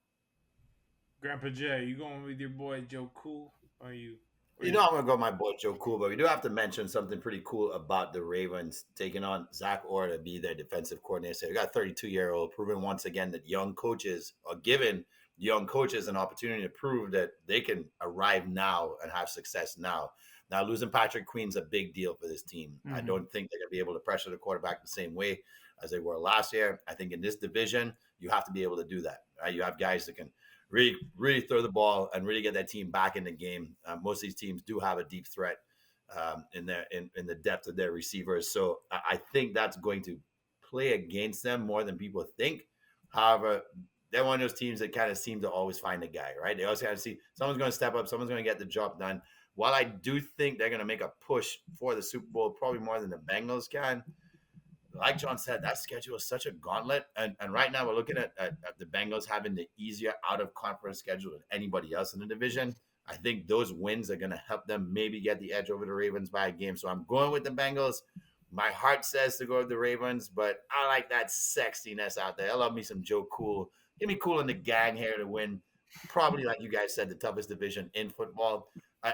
Grandpa Jay, you going with your boy Joe Cool? Or I'm going to go with my boy Joe Cool, but we do have to mention something pretty cool about the Ravens taking on Zach Orr to be their defensive coordinator. So we got a 32-year-old proving once again that young coaches are given young coaches an opportunity to prove that they can arrive now and have success now. Now, losing Patrick Queen's a big deal for this team. I don't think they're going to be able to pressure the quarterback the same way as they were last year. I think in this division, you have to be able to do that. Right? You have guys that can really throw the ball and really get that team back in the game. Most of these teams do have a deep threat in the depth of their receivers. So I think that's going to play against them more than people think. However, they're one of those teams that kind of seem to always find a guy, right? They always kind of see someone's going to step up, someone's going to get the job done. While I do think they're going to make a push for the Super Bowl, probably more than the Bengals can, like John said, that schedule is such a gauntlet. And right now we're looking at the Bengals having the easier out-of-conference schedule than anybody else in the division. I think those wins are going to help them maybe get the edge over the Ravens by a game. So I'm going with the Bengals. My heart says to go with the Ravens, but I like that sexiness out there. I love me some Joe Cool. Give me Cool and the gang here to win. Probably, like you guys said, the toughest division in football.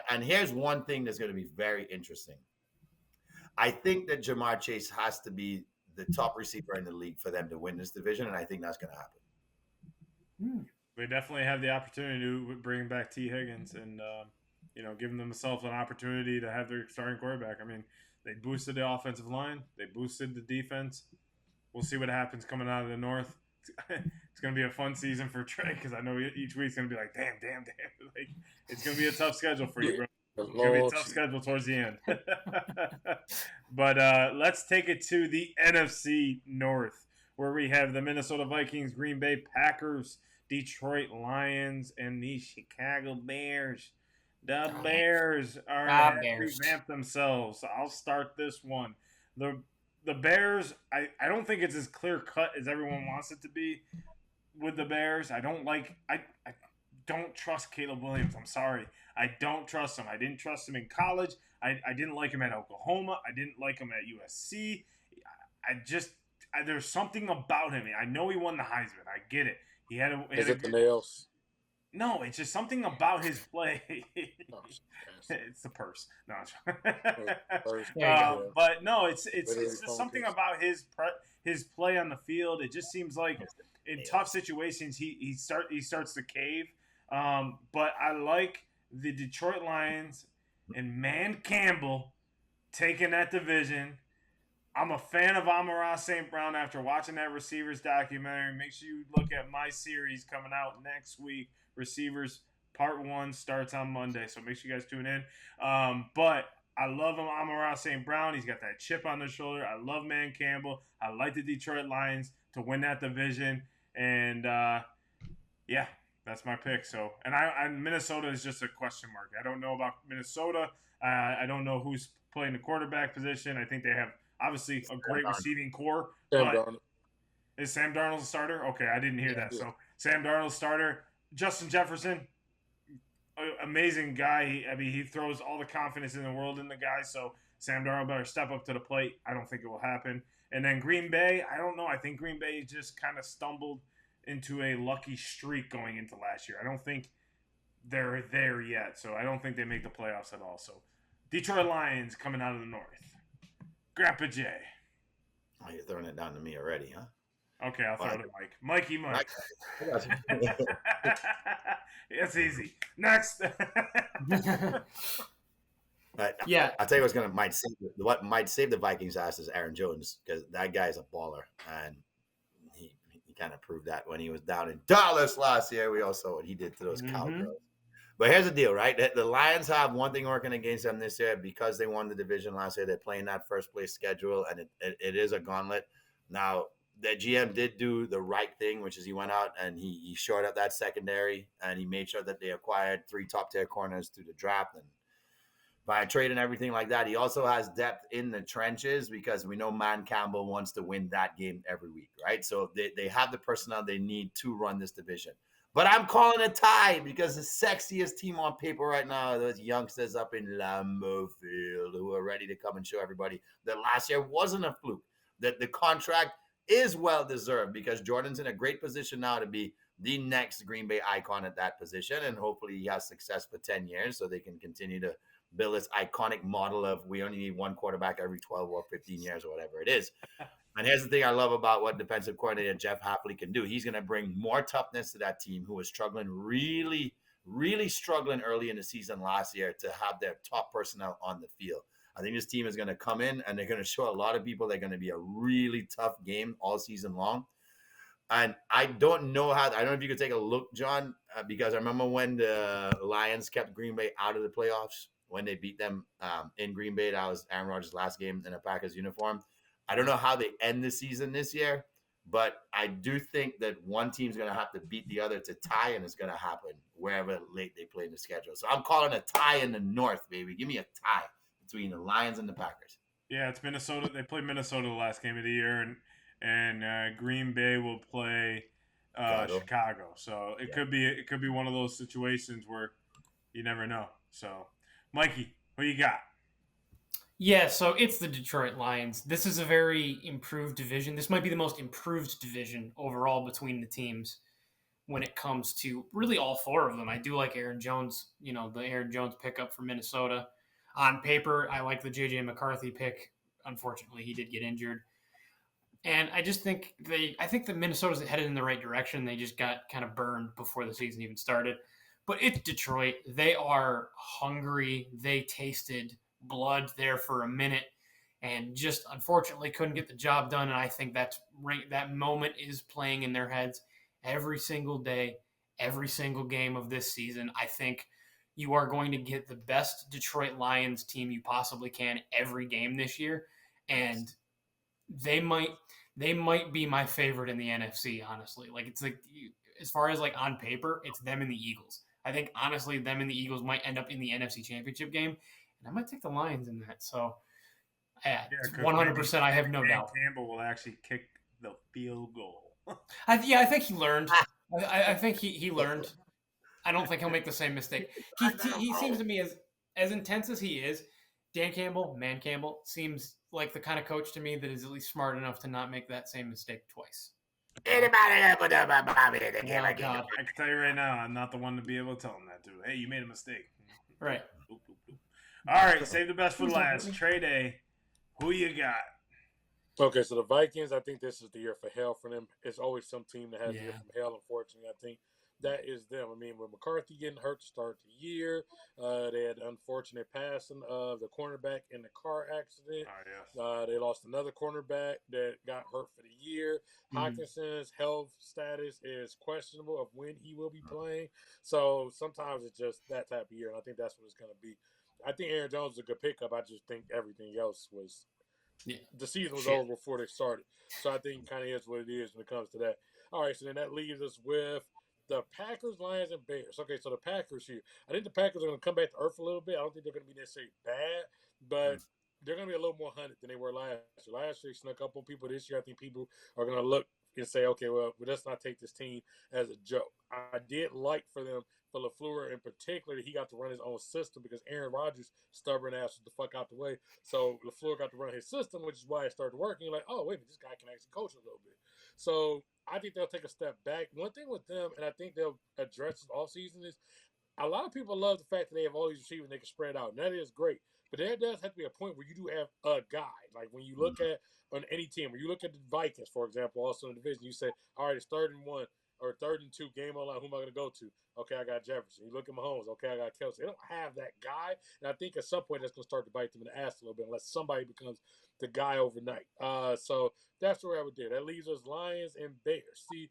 And here's one thing that's going to be very interesting. I think that Jamar Chase has to be the top receiver in the league for them to win this division, and I think that's going to happen. They definitely have the opportunity to bring back T. Higgins and, giving themselves an opportunity to have their starting quarterback. I mean, they boosted the offensive line. They boosted the defense. We'll see what happens coming out of the North. It's going to be a fun season for Trey because I know each week's going to be like, damn. Like, it's going to be a tough schedule for you, bro. It's going to be a tough schedule towards the end. But let's take it to the NFC North, where we have the Minnesota Vikings, Green Bay Packers, Detroit Lions, and the Chicago Bears. The Bears are revamped themselves. So I'll start this one. The Bears, I don't think it's as clear cut as everyone wants it to be with the Bears. I don't trust Caleb Williams. I'm sorry. I don't trust him. I didn't trust him in college. I didn't like him at Oklahoma. I didn't like him at USC. There's something about him. I know he won the Heisman. I get it. Is it the nails? No, it's just something about his play. It's the purse. No, but no, it's just something about his play on the field. It just seems like in tough situations he starts to cave. But I like the Detroit Lions and Man Campbell taking that division. I'm a fan of Amon-Ra St. Brown after watching that Receivers documentary. Make sure you look at my series coming out next week. Receivers Part 1 starts on Monday, so make sure you guys tune in. But I love him, Amon-Ra St. Brown. He's got that chip on his shoulder. I love Man Campbell. I like the Detroit Lions to win that division. And, that's my pick. So, and Minnesota is just a question mark. I don't know about Minnesota. I don't know who's playing the quarterback position. I think they have obviously a great receiving core. Is Sam Darnold a starter? Okay, I didn't hear that. Yeah. So Sam Darnold starter. Justin Jefferson, amazing guy. He throws all the confidence in the world in the guy. So Sam Darnold better step up to the plate. I don't think it will happen. And then Green Bay, I don't know. I think Green Bay just kind of stumbled into a lucky streak going into last year. I don't think they're there yet. So I don't think they make the playoffs at all. So Detroit Lions coming out of the North. Grandpa J. Oh, you're throwing it down to me already, huh? Okay, I'll throw it to Mike. Mike. It's easy. Next. Yeah. I'll tell you what might save the Vikings' ass is Aaron Jones, because that guy is a baller, and he kind of proved that when he was down in Dallas last year. We all saw what he did to those Cowgirls. But here's the deal, right? The Lions have one thing working against them this year because they won the division last year. They're playing that first place schedule, and it is a gauntlet. Now, the GM did do the right thing, which is he went out and he shored up that secondary, and he made sure that they acquired 3 top-tier corners through the draft and by trade and everything like that. He also has depth in the trenches because we know Man Campbell wants to win that game every week, right? So they have the personnel they need to run this division. But I'm calling a tie because the sexiest team on paper right now are those youngsters up in Lambeau Field who are ready to come and show everybody that last year wasn't a fluke, that the contract is well-deserved because Jordan's in a great position now to be the next Green Bay icon at that position, and hopefully he has success for 10 years so they can continue to build this iconic model of we only need one quarterback every 12 or 15 years or whatever it is. And here's the thing I love about what defensive coordinator Jeff Hafley can do. He's going to bring more toughness to that team who was struggling, really struggling early in the season last year to have their top personnel on the field. I think this team is going to come in and they're going to show a lot of people they're going to be a really tough game all season long. And I don't know I don't know if you could take a look, John, because I remember when the Lions kept Green Bay out of the playoffs, when they beat them in Green Bay. That was Aaron Rodgers' last game in a Packers uniform. I don't know how they end the season this year, but I do think that one team's going to have to beat the other to tie, and it's going to happen wherever late they play in the schedule. So I'm calling a tie in the North, baby. Give me a tie between the Lions and the Packers. Yeah, it's Minnesota. They played Minnesota the last game of the year, and Green Bay will play Chicago. So it could be one of those situations where you never know. So, Mikey, what you got? Yeah, so it's the Detroit Lions. This is a very improved division. This might be the most improved division overall between the teams when it comes to really all four of them. I do like Aaron Jones, the Aaron Jones pickup from Minnesota. On paper, I like the J.J. McCarthy pick. Unfortunately, he did get injured. And I just think the Minnesota's headed in the right direction. They just got kind of burned before the season even started. But it's Detroit. They are hungry. They tasted blood there for a minute and just unfortunately couldn't get the job done. And I think that moment is playing in their heads every single day, every single game of this season. I think you are going to get the best Detroit Lions team you possibly can every game this year. And they might be my favorite in the NFC, honestly. As far as on paper, it's them and the Eagles. I think honestly them and the Eagles might end up in the NFC Championship game. And I might take the Lions in that. So, 100%, I have no doubt. Campbell will actually kick the field goal. I think he learned. I think he learned. I don't think he'll make the same mistake. He seems to me as intense as he is. Dan Campbell, seems like the kind of coach to me that is at least smart enough to not make that same mistake twice. Anybody put up a Bobby in the game again? I can tell you right now, I'm not the one to be able to tell him that, dude. Hey, you made a mistake. Right. Boop, boop, boop. All right, save the best for last. Trey Day, who you got? Okay, so the Vikings, I think this is the year for hell for them. It's always some team that has the year from hell, unfortunately. I think that is them. I mean, with McCarthy getting hurt to start the year, they had unfortunate passing of the cornerback in the car accident. Oh, yes. They lost another cornerback that got hurt for the year. Hawkinson's health status is questionable of when he will be playing. So sometimes it's just that type of year, and I think that's what it's going to be. I think Aaron Jones is a good pickup. I just think everything else was the season was over before they started. So I think kind of is what it is when it comes to that. All right, so then that leaves us with the Packers, Lions, and Bears. Okay, so the Packers here. I think the Packers are going to come back to earth a little bit. I don't think they're going to be necessarily bad, but they're going to be a little more hunted than they were last year. Last year, they snuck up on people. This year, I think people are going to look and say, okay, well, let's not take this team as a joke. I did like for them, for LaFleur in particular, that he got to run his own system because Aaron Rodgers' stubborn ass was the fuck out the way. So LaFleur got to run his system, which is why it started working. Like, oh, wait a minute, this guy can actually coach a little bit. So I think they'll take a step back. One thing with them, and I think they'll address this offseason, is a lot of people love the fact that they have all these receivers they can spread out. And that is great. But there does have to be a point where you do have a guy. Like when you look at on any team, when you look at the Vikings, for example, also in the division, you say, all right, it's 3rd and 1 or 3rd and 2, game on line. Who am I going to go to? Okay, I got Jefferson. You look at Mahomes. Okay, I got Kelsey. They don't have that guy. And I think at some point that's going to start to bite them in the ass a little bit unless somebody becomes the guy overnight. So that's where I would do. That leaves us Lions and Bears. See,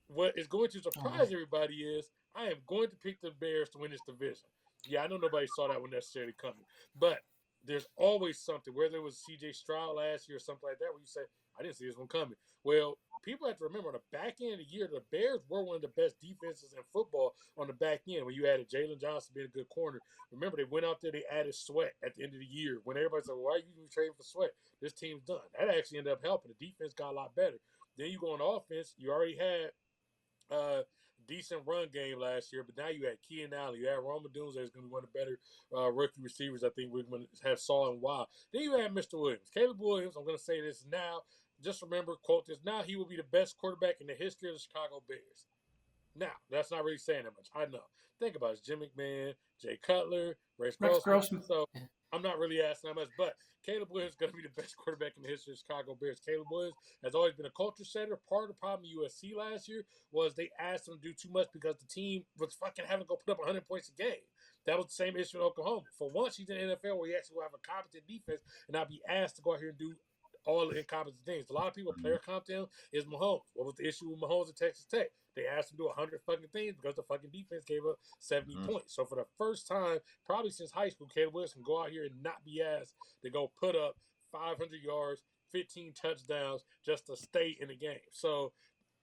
what is going to surprise everybody is I am going to pick the Bears to win this division. Yeah, I know nobody saw that one necessarily coming. But there's always something, whether it was C.J. Stroud last year or something like that, where you say, I didn't see this one coming. Well, people have to remember, on the back end of the year, the Bears were one of the best defenses in football on the back end. When you added Jalen Johnson being a good corner, remember, they went out there, they added Sweat at the end of the year. When everybody said, well, why are you even trading for Sweat? This team's done. That actually ended up helping. The defense got a lot better. Then you go on offense, you already had decent run game last year, but now you had Keenan Allen, you had Roma Dunze, who's going to be one of the better rookie receivers I think we're going to have saw in a while. Then you had Mr. Williams. Caleb Williams, I'm going to say this now, just remember, quote this, now he will be the best quarterback in the history of the Chicago Bears. Now, that's not really saying that much. I know. Think about it. Jim McMahon, Jay Cutler, Rex Rex Grossman. Grossman. So I'm not really asking that much. But Caleb Williams is going to be the best quarterback in the history of Chicago Bears. Caleb Williams has always been a culture setter. Part of the problem in USC last year was they asked him to do too much because the team was fucking having to go put up 100 points a game. That was the same issue in Oklahoma. For once, he's in the NFL where he actually will have a competent defense and not be asked to go out here and do all the incompetent things. A lot of people player comp to him is Mahomes. What was the issue with Mahomes at Texas Tech? They asked him to do 100 fucking things because the fucking defense gave up 70 points. So for the first time, probably since high school, Caleb Williams can go out here and not be asked to go put up 500 yards, 15 touchdowns just to stay in the game. So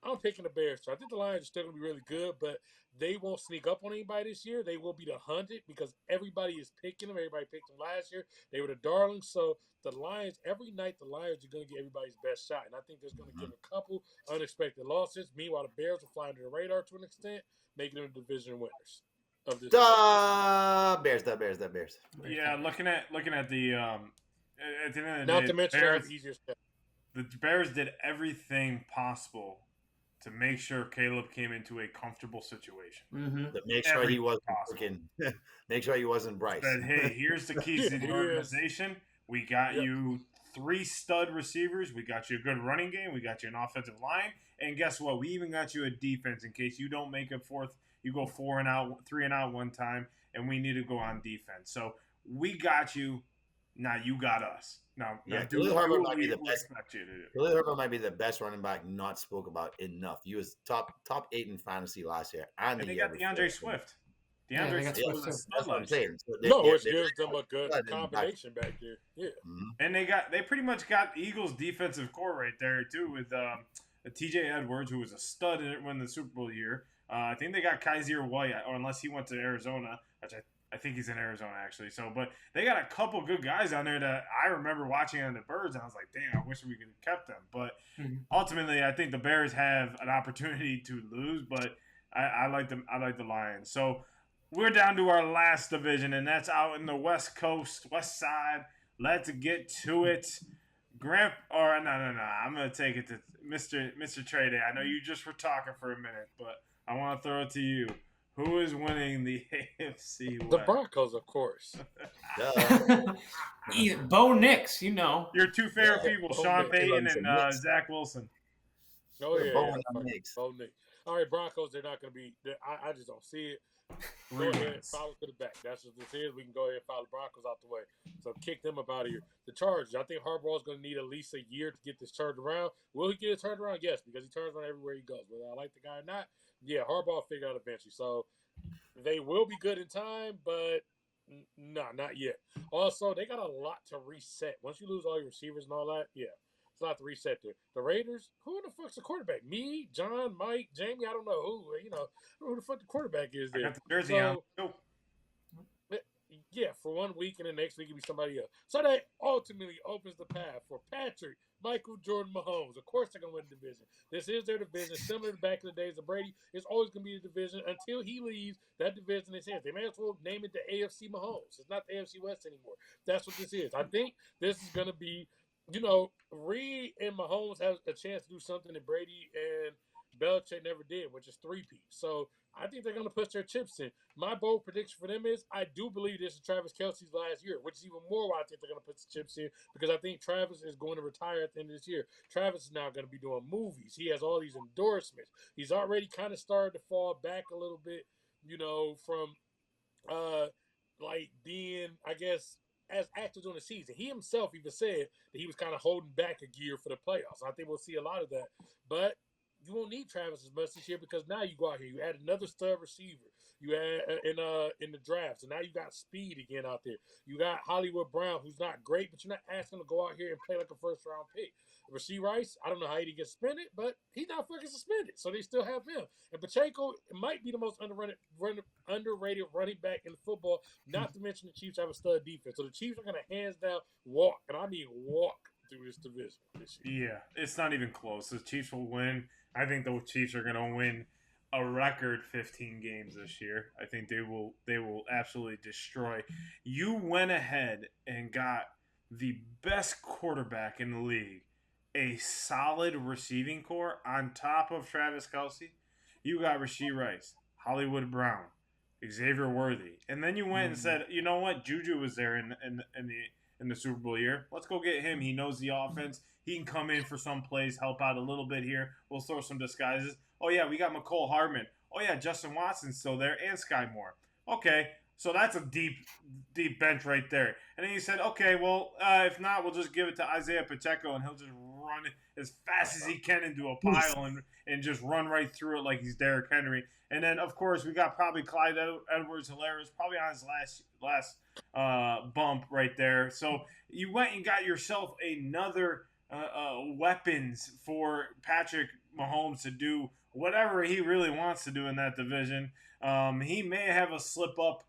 I'm picking the Bears. So I think the Lions are still going to be really good, but they won't sneak up on anybody this year. They will be the 100 because everybody is picking them. Everybody picked them last year. They were the darlings. So the Lions, every night, the Lions are going to get everybody's best shot. And I think there's going to give a couple unexpected losses. Meanwhile, the Bears will fly under the radar to an extent, making them division winners of this. Bears. Yeah, looking at the at the end of the Not day, to mention Bears, the easier step. the Bears did everything possible to make sure Caleb came into a comfortable situation. To make sure he wasn't freaking, make sure he wasn't Bryce. Said, hey, here's the keys to the organization. We got you 3 stud receivers. We got you a good running game. We got you an offensive line. And guess what? We even got you a defense in case you don't make a fourth. You go 4 and out, 3 and out one time, and we need to go on defense. So we got you. Now you got us. Now Khalil Herbert might be the best. Khalil Herbert might be the best running back not spoke about enough. He was top 8 in fantasy last year, and they got DeAndre Swift. Swift was a stud last year. It gives them a good combination back there. Yeah, and they pretty much got Eagles defensive core right there too with T.J. Edwards, who was a stud when the Super Bowl year. I think they got Kaiser White, or unless he went to Arizona, which I think he's in Arizona actually. So, but they got a couple good guys on there that I remember watching on the Birds, and I was like, damn, I wish we could have kept them. But ultimately, I think the Bears have an opportunity to lose, but I like them. I like the Lions. So we're down to our last division, and that's out in the West Coast, West Side. Let's get to it. No. I'm gonna take it to Mr. Trey Day. I know you just were talking for a minute, but I want to throw it to you. Who is winning the AFC West? The Broncos, of course. Bo Nix, you know. Your two favorite people, Sean Payton and Zach Wilson. Oh, yeah. Bo Nix. All right, Broncos, they're not going to be – I just don't see it. Go ahead, follow to the back. That's what this is. We can go ahead and follow the Broncos out the way. So kick them up out of here. The Chargers, I think Harbaugh's going to need at least a year to get this turned around. Will he get it turned around? Yes, because he turns around everywhere he goes. Whether I like the guy or not, yeah, Harbaugh will figure out eventually. So they will be good in time, but no, not yet. Also, they got a lot to reset. Once you lose all your receivers and all that, yeah. It's a lot to reset there. The Raiders, who the fuck's the quarterback? Me, John, Mike, Jamie, I don't know who. I don't know who the fuck the quarterback is there. I got the jersey on. Yeah, for 1 week, and the next week it'll be somebody else. So that ultimately opens the path for Patrick, Michael Jordan Mahomes. Of course they're going to win the division. This is their division. Similar to back in the days of Brady, it's always going to be the division until he leaves that division in his hands. They may as well name it the AFC Mahomes. It's not the AFC West anymore. That's what this is. I think this is going to be, Reed and Mahomes have a chance to do something that Brady and Belichick never did, which is three-peat. So I think they're going to put their chips in. My bold prediction for them is I do believe this is Travis Kelce's last year, which is even more why I think they're going to put the chips in, because I think Travis is going to retire at the end of this year. Travis is now going to be doing movies. He has all these endorsements. He's already kind of started to fall back a little bit, from being, I guess, as actors during the season. He himself even said that he was kind of holding back a gear for the playoffs. I think we'll see a lot of that. But you won't need Travis as much this year because now you go out here. You add another stud receiver. You add in the draft. So now you got speed again out there. You got Hollywood Brown, who's not great, but you're not asking him to go out here and play like a first-round pick. Rasheed Rice, I don't know how he gets suspended, but he's not fucking suspended. So they still have him. And Pacheco might be the most underrated running back in football, not to mention the Chiefs have a stud defense. So the Chiefs are going to hands down walk, and I mean walk through this division this year. Yeah, it's not even close. The Chiefs will win. I think the Chiefs are going to win a record 15 games this year. I think they will absolutely destroy. You went ahead and got the best quarterback in the league, a solid receiving core on top of Travis Kelce. You got Rashee Rice, Hollywood Brown, Xavier Worthy, and then you went and said, you know what? Juju was there in the Super Bowl year. Let's go get him. He knows the offense. He can come in for some plays, help out a little bit here. We'll throw some disguises. Oh yeah, we got McCole Hardman. Oh yeah, Justin Watson's still there, and Sky Moore. Okay. So that's a deep bench right there. And then you said, okay, well, if not, we'll just give it to Isaiah Pacheco, and he'll just run as fast as he can into a pile and just run right through it like he's Derrick Henry. And then, of course, we got probably Clyde Edwards-Helaire, probably on his last bump right there. So you went and got yourself another weapons for Patrick Mahomes to do whatever he really wants to do in that division. He may have a slip-up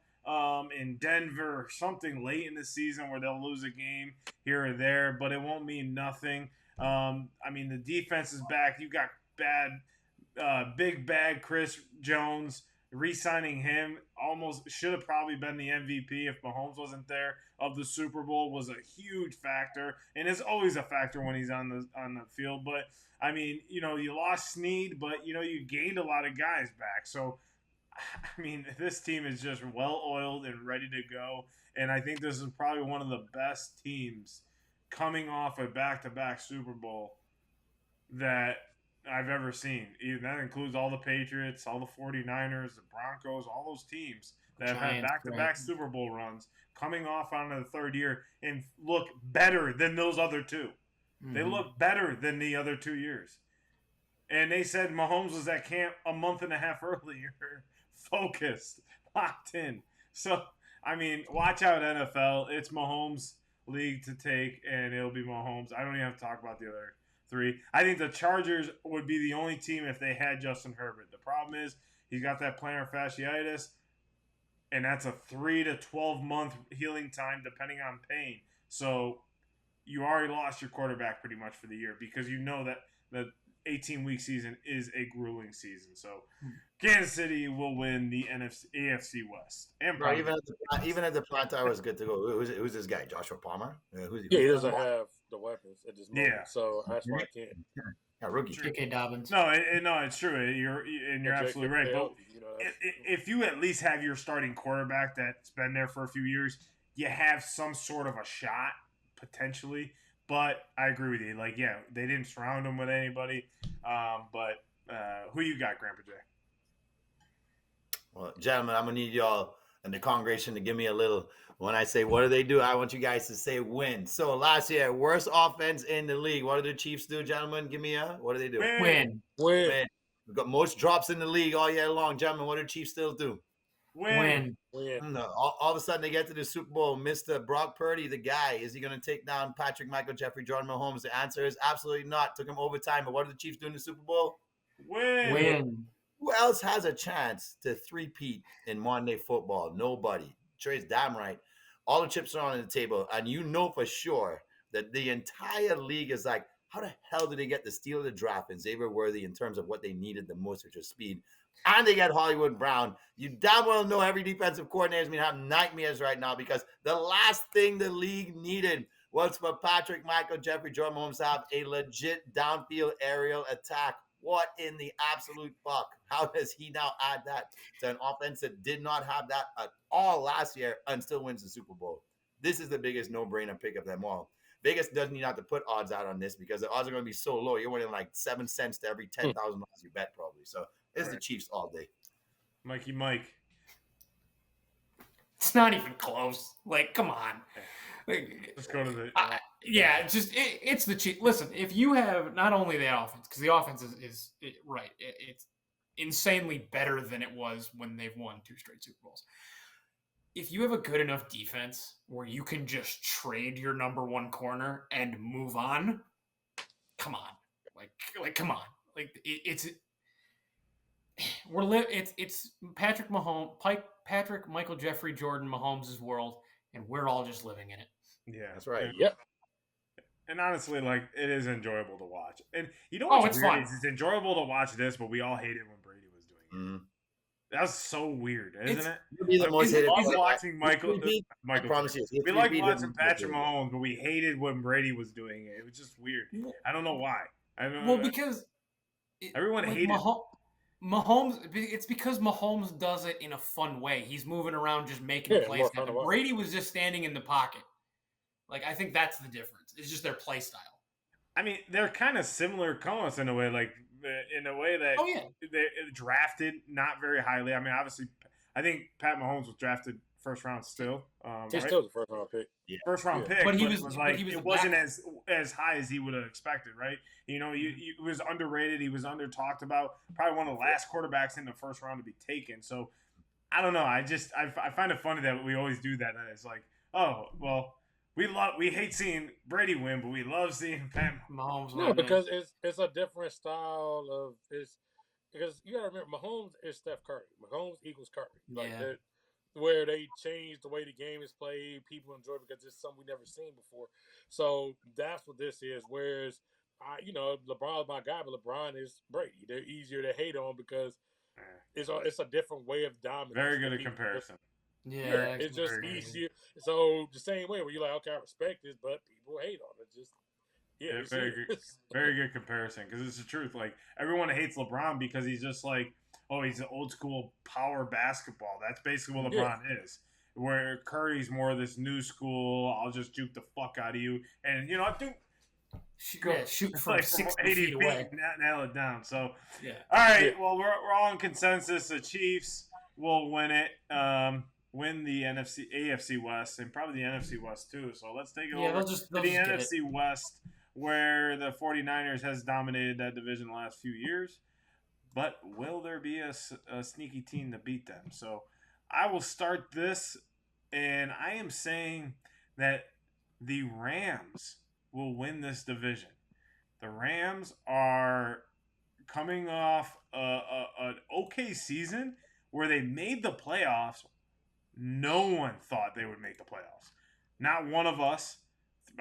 in Denver or something late in the season where they'll lose a game here or there, but it won't mean nothing. I mean, the defense is back. You got big bag Chris Jones. Re-signing him almost should have probably been the MVP if Mahomes wasn't there of the Super Bowl. Was a huge factor, and is always a factor when he's on the field. But I mean, you lost Snead, but you gained a lot of guys back. So I mean, this team is just well-oiled and ready to go, and I think this is probably one of the best teams coming off a back-to-back Super Bowl that I've ever seen. Even that includes all the Patriots, all the 49ers, the Broncos, all those teams that have had back-to-back Super Bowl runs coming off on the third year and look better than those other two. Mm-hmm. They look better than the other 2 years. And they said Mahomes was at camp a month and a half earlier. Focused, locked in. So, I mean, watch out, NFL. It's Mahomes' league to take, and it'll be Mahomes. I don't even have to talk about the other three. I think the Chargers would be the only team if they had Justin Herbert. The problem is he's got that plantar fasciitis, and that's a 3 to 12 month healing time depending on pain. So you already lost your quarterback pretty much for the year because you know that the 18-week season is a grueling season. So Kansas City will win the AFC West. And bro, even if the plantar was good to go, who's this guy? Joshua Palmer? Who's he? Yeah, he doesn't have the weapons at this moment. Yeah. So that's why I can't. Yeah, rookie. J.K. Dobbins. No, it's true. You're absolutely right. But if you at least have your starting quarterback that's been there for a few years, you have some sort of a shot potentially. But I agree with you. Like, yeah, they didn't surround him with anybody. But who you got, Grandpa Jay? Well, gentlemen, I'm going to need y'all in the congregation to give me a little. When I say, what do they do? I want you guys to say win. So last year, worst offense in the league. What do the Chiefs do, gentlemen? Give me what do they do? Win. We've got most drops in the league all year long. Gentlemen, what do the Chiefs still do? Win. No, all of a sudden they get to the Super Bowl. Mr. Brock Purdy, the guy, is he going to take down Patrick, Michael, Jeffrey, Jordan Mahomes? The answer is absolutely not. Took him overtime. But what do the Chiefs do in the Super Bowl? Win. Who else has a chance to three-peat in modern day football? Nobody. Trey's damn right. All the chips are on the table, and you know for sure that the entire league is like, how the hell did they get the steal of the draft and Xavier Worthy in terms of what they needed the most, which was speed? And they got Hollywood Brown. You damn well know every defensive coordinator is going to have nightmares right now because the last thing the league needed was for Patrick, Michael, Jeffrey, Jordan Mahomes to have a legit downfield aerial attack. What in the absolute fuck? How does he now add that to an offense that did not have that at all last year and still wins the Super Bowl? This is the biggest no-brainer pick of them all. Vegas doesn't even have to put odds out on this because the odds are going to be so low. You're winning like 7 cents to every $10,000 you bet probably. So it's the Chiefs all day. Mikey Mike. It's not even close. Like, come on. Let's go to the... it's the Chiefs. Listen, if you have not only the offense, because the offense is right. It's insanely better than it was when they've won 2 straight Super Bowls. If you have a good enough defense where you can just trade your number 1 corner and move on, come on. Like come on. Like it's Patrick Mahomes, Patrick, Michael, Jeffrey, Jordan, Mahomes' world, and we're all just living in it. Yeah, that's right. Yep. And honestly, like, it is enjoyable to watch. And you know what's fun? It's enjoyable to watch this, but we all hated when Brady was doing it. Mm-hmm. That's so weird, isn't it? We love watching Michael. I promise you. We like watching Patrick Mahomes, but we hated when Brady was doing it. It was just weird. I don't know why. Well, because everyone hated. Mahomes, it's because Mahomes does it in a fun way. He's moving around, just making Yeah, plays more happen. fun to watch. Brady was just standing in the pocket. Like, I think that's the difference. It's just their play style. I mean, they're kind of similar almost in a way, like in a way that Oh, yeah. they drafted not very highly. I mean, obviously, I think Pat Mahomes was drafted first round still. He's Right? still the first round pick. Yeah. First round pick, But it was like he it wasn't as high as he would have expected, right? You know, he was underrated. He was under talked about. Probably one of the last quarterbacks in the first round to be taken. So I don't know. I find it funny that we always do that. And it's like, oh well, we hate seeing Brady win, but we love seeing Pat Mahomes win. No, because it's a different style of because you gotta remember Mahomes is Steph Curry. Mahomes equals Curry. Like that, where they changed the way the game is played, people enjoy it because it's something we never seen before. So that's what this is. Whereas LeBron's my guy, but LeBron is Brady. They're easier to hate on because it's a different way of dominance. Very good at comparison. Yeah, it's just easier. So the same way where you're like, okay, I respect this, but people hate on it. Just very good comparison because it's the truth. Like everyone hates LeBron because he's just like, oh, he's an old school power basketball. That's basically what LeBron is. Where Curry's more of this new school. I'll just juke the fuck out of you, and shoot from like 60 80 feet away. Nail it down. So yeah. All right. Well, we're all in consensus. The Chiefs will win it. Win the AFC West, and probably the NFC West too. So let's take it over to the NFC West, where the 49ers has dominated that division the last few years. But will there be a sneaky team to beat them? So I will start this, and I am saying that the Rams will win this division. The Rams are coming off an okay season where they made the playoffs. No one thought they would make the playoffs. Not one of us.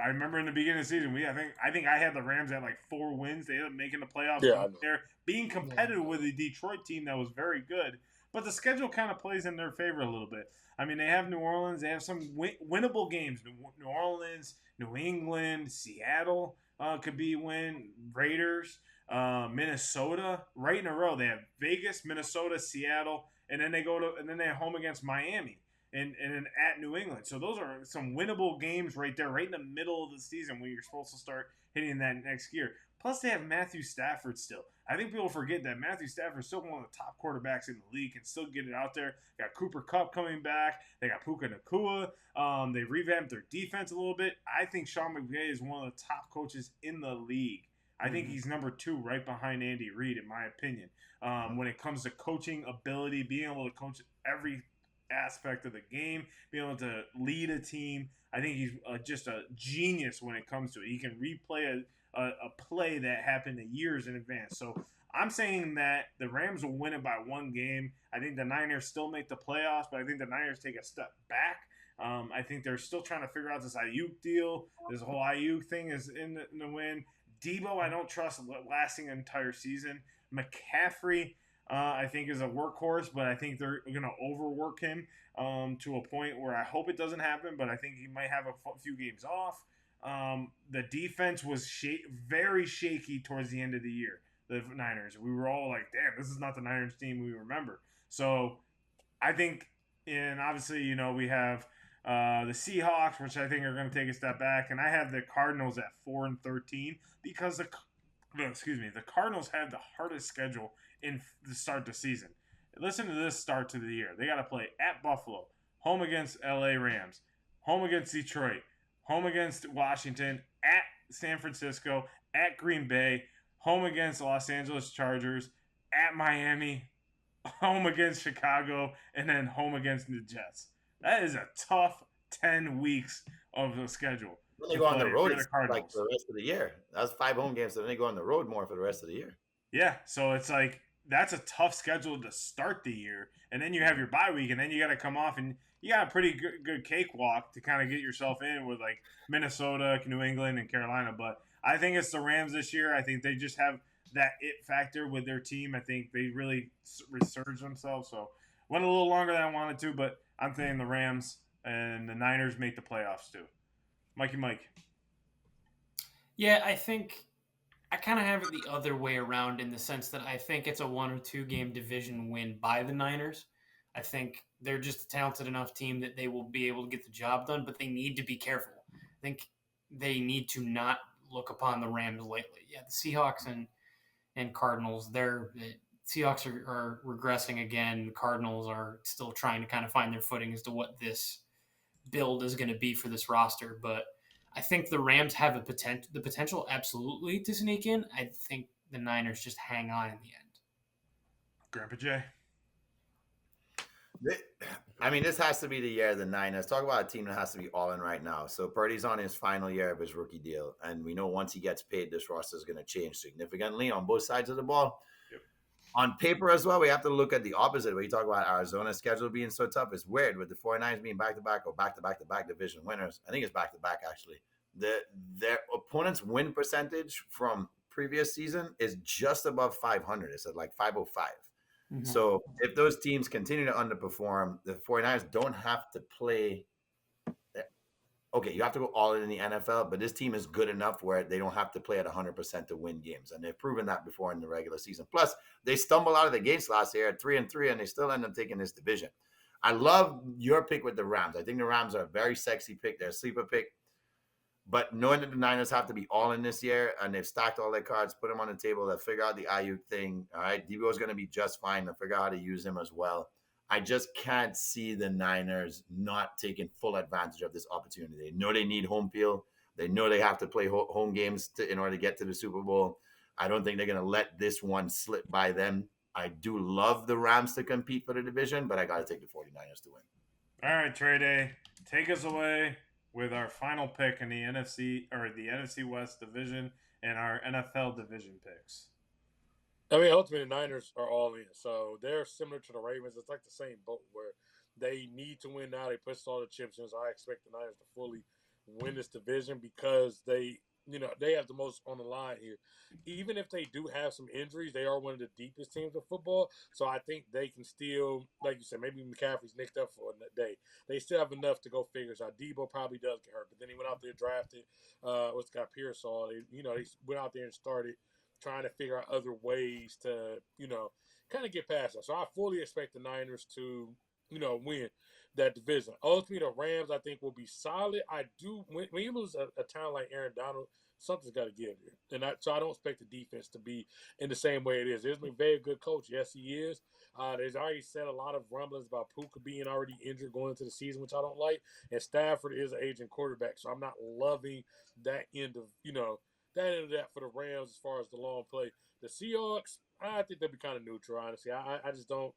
I remember in the beginning of the season, I think I had the Rams at like 4 wins. They ended up making the playoffs. Yeah, they're being competitive with the Detroit team that was very good. But the schedule kind of plays in their favor a little bit. I mean, they have New Orleans. They have some winnable games. New Orleans, New England, Seattle could be win. Raiders, Minnesota, right in a row. They have Vegas, Minnesota, Seattle, and then they're home against Miami. And then at New England. So those are some winnable games right there, right in the middle of the season when you're supposed to start hitting that next gear. Plus, they have Matthew Stafford still. I think people forget that Matthew Stafford is still one of the top quarterbacks in the league, can still get it out there. They got Cooper Kupp coming back. They got Puka Nacua. They revamped their defense a little bit. I think Sean McVay is one of the top coaches in the league. I think he's number 2 right behind Andy Reid, in my opinion. When it comes to coaching ability, being able to coach every aspect of the game, being able to lead a team. I think he's just a genius when it comes to it. He can replay a play that happened years in advance. So I'm saying that the Rams will win it by 1 game. I think the Niners still make the playoffs, but I think the Niners take a step back. I think they're still trying to figure out this Ayuk deal. This whole Ayuk thing is in the win. Debo, I don't trust lasting an entire season. McCaffrey, I think is a workhorse, but I think they're going to overwork him to a point where I hope it doesn't happen, but I think he might have a few games off. The defense was very shaky towards the end of the year, the Niners. We were all like, damn, this is not the Niners team we remember. So I think, and obviously, we have the Seahawks, which I think are going to take a step back, and I have the Cardinals at 4-13 because the Cardinals have the hardest schedule in the start of the season. Listen to this start to the year. They got to play at Buffalo, home against LA Rams, home against Detroit, home against Washington, at San Francisco, at Green Bay, home against Los Angeles Chargers, at Miami, home against Chicago, and then home against the Jets. That is a tough 10 weeks of the schedule. When they go on the road, it's like for the rest of the year. That's 5 home games, so then they go on the road more for the rest of the year. Yeah, so it's like that's a tough schedule to start the year, and then you have your bye week, and then you got to come off, and you got a pretty good cakewalk to kind of get yourself in with like Minnesota, New England, and Carolina. But I think it's the Rams this year. I think they just have that it factor with their team. I think they really resurge themselves. So went a little longer than I wanted to, but I'm thinking the Rams and the Niners make the playoffs too. Mikey Mike. Yeah, I think I kind of have it the other way around in the sense that I think it's a 1 or 2 game division win by the Niners. I think they're just a talented enough team that they will be able to get the job done, but they need to be careful. I think they need to not look upon the Rams lately. Yeah, the Seahawks and Cardinals, the Seahawks are regressing again. The Cardinals are still trying to kind of find their footing as to what this build is going to be for this roster, but I think the Rams have the potential absolutely to sneak in. I think the Niners just hang on in the end. Grandpa Jay. I mean, this has to be the year of the Niners. Talk about a team that has to be all in right now. So Purdy's on his final year of his rookie deal, and we know once he gets paid, this roster is going to change significantly on both sides of the ball. Yep. On paper as well, we have to look at the opposite. Where you talk about Arizona's schedule being so tough, it's weird with the 49ers being back-to-back or back-to-back division winners. I think it's back-to-back, actually. Their opponent's win percentage from previous season is just above 500. It's at like 505. Mm-hmm. So if those teams continue to underperform, the 49ers don't have to play. Okay, you have to go all in the NFL, but this team is good enough where they don't have to play at 100% to win games. And they've proven that before in the regular season. Plus, they stumbled out of the gates last year at 3-3, and they still end up taking this division. I love your pick with the Rams. I think the Rams are a very sexy pick. They're a sleeper pick. But knowing that the Niners have to be all in this year, and they've stacked all their cards, put them on the table, they'll figure out the Ayuk thing. All right, Debo is going to be just fine. They'll figure out how to use him as well. I just can't see the Niners not taking full advantage of this opportunity. They know they need home field. They know they have to play home games in order to get to the Super Bowl. I don't think they're going to let this one slip by them. I do love the Rams to compete for the division, but I got to take the 49ers to win. All right, Trey Day, take us away with our final pick in the NFC West division and our NFL division picks. I mean, ultimately, the Niners are all in. So they're similar to the Ravens. It's like the same boat where they need to win now. They put all the chips in. So I expect the Niners to fully win this division because they have the most on the line here. Even if they do have some injuries, they are one of the deepest teams of football. So I think they can still, like you said, maybe McCaffrey's nicked up for a day. They still have enough to go figure out. Debo probably does get hurt, but then he went out there, drafted Pearsall. They went out there and started trying to figure out other ways to, kind of get past that. So I fully expect the Niners to, win that division. Ultimately, the Rams, I think, will be solid. I do – when you lose a talent like Aaron Donald, something's got to give here. So I don't expect the defense to be in the same way it is. There's been a very good coach. Yes, he is. There's already said a lot of rumblings about Puka being already injured going into the season, which I don't like. And Stafford is an aging quarterback, so I'm not loving that end of, that for the Rams as far as the long play. The Seahawks, I think they'll be kind of neutral, honestly. I just don't.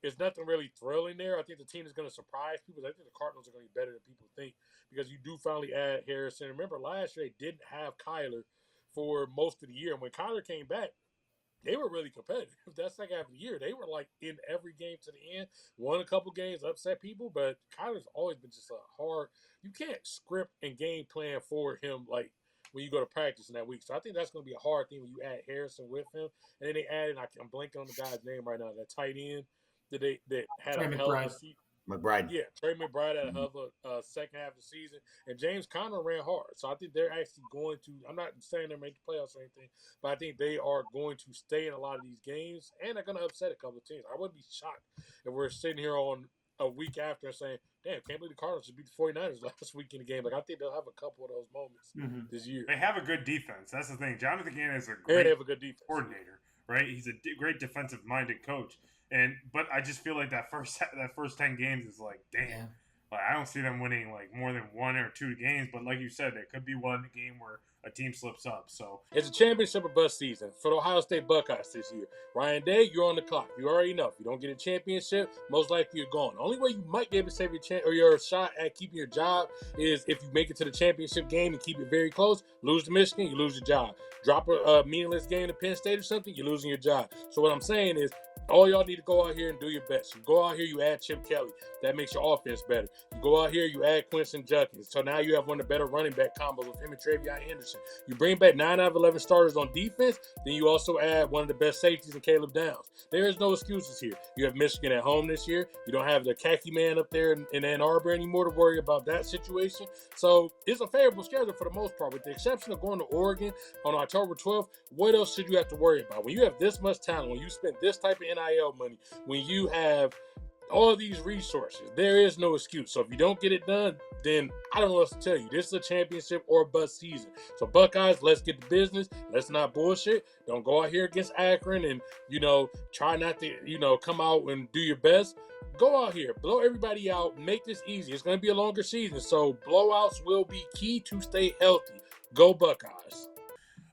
There's nothing really thrilling there. I think the team is going to surprise people. I think the Cardinals are going to be better than people think because you do finally add Harrison. Remember, last year they didn't have Kyler for most of the year. And when Kyler came back, they were really competitive. That second half of the year, they were like in every game to the end. Won a couple games, upset people, but Kyler's always been just a hard. You can't script and game plan for him like when you go to practice in that week. So I think that's going to be a hard thing when you add Harrison with him. And then they added, I'm blanking on the guy's name right now, that tight end that had a hell of a season. McBride. Yeah, Trey McBride had a hell of a second half of the season. And James Conner ran hard. So I think they're actually going to – I'm not saying they're making the playoffs or anything, but I think they are going to stay in a lot of these games, and they're going to upset a couple of teams. I wouldn't be shocked if we're sitting here on a week after saying, damn, can't believe the Cardinals just beat the 49ers last week in the game. Like, I think they'll have a couple of those moments this year. They have a good defense. That's the thing. Jonathan Gannon is a great good coordinator, right? He's a great defensive-minded coach. But I just feel like that first 10 games is like, damn. Yeah. Like, I don't see them winning like more than 1 or 2 games. But like you said, there could be one game where a team slips up. So it's a championship or bust season for the Ohio State Buckeyes this year. Ryan Day, you're on the clock. You already know. If you don't get a championship, most likely you're gone. The only way you might be able to save your shot at keeping your job is if you make it to the championship game and keep it very close. Lose to Michigan, you lose your job. Drop a meaningless game to Penn State or something, you're losing your job. So what I'm saying is, all y'all need to go out here and do your best. You go out here, you add Chip Kelly. That makes your offense better. You go out here, you add Quinton Judkins. So now you have one of the better running back combos with him and Travion Henderson. situation. You bring back 9 out of 11 starters on defense, then you also add one of the best safeties in Caleb Downs. There is no excuses here. You have Michigan at home this year. You don't have the khaki man up there in Ann Arbor anymore to worry about that situation. So it's a favorable schedule for the most part. With the exception of going to Oregon on October 12th, what else should you have to worry about? When you have this much talent, when you spend this type of NIL money, when you have all these resources, there is no excuse. So if you don't get it done, then I don't know what to tell you. This is a championship or bust season. So Buckeyes, let's get to business. Let's not bullshit. Don't go out here against Akron and, try not to, come out and do your best. Go out here, blow everybody out, make this easy. It's going to be a longer season. So blowouts will be key to stay healthy. Go Buckeyes.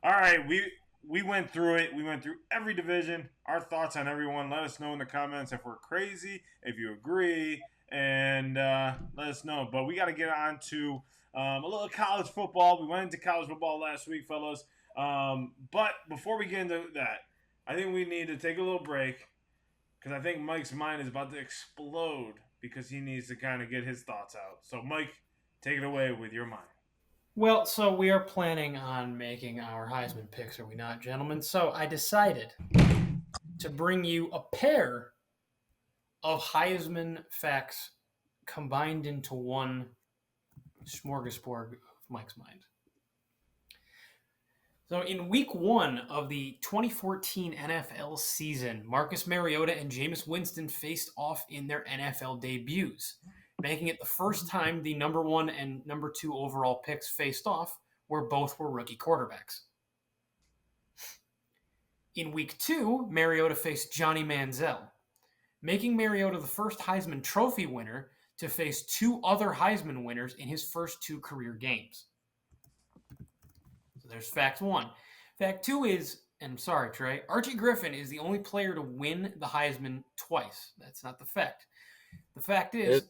All right, we went through it. We went through every division. Our thoughts on everyone. Let us know in the comments if we're crazy, if you agree, and let us know. But we got to get on to a little college football. We went into college football last week, fellas. But before we get into that, I think we need to take a little break because I think Mike's mind is about to explode because he needs to kind of get his thoughts out. So, Mike, take it away with your mind. Well, so we are planning on making our Heisman picks, are we not, gentlemen? So I decided to bring you a pair of Heisman facts combined into one smorgasbord of Mike's mind. So in week 1 of the 2014 NFL season, Marcus Mariota and Jameis Winston faced off in their NFL debuts, making it the first time the number 1 and number 2 overall picks faced off, where both were rookie quarterbacks. In week 2, Mariota faced Johnny Manziel, making Mariota the first Heisman Trophy winner to face 2 other Heisman winners in his first 2 career games. So there's fact 1. Fact 2 is, and I'm sorry, Trey, Archie Griffin is the only player to win the Heisman twice. That's not the fact. The fact is,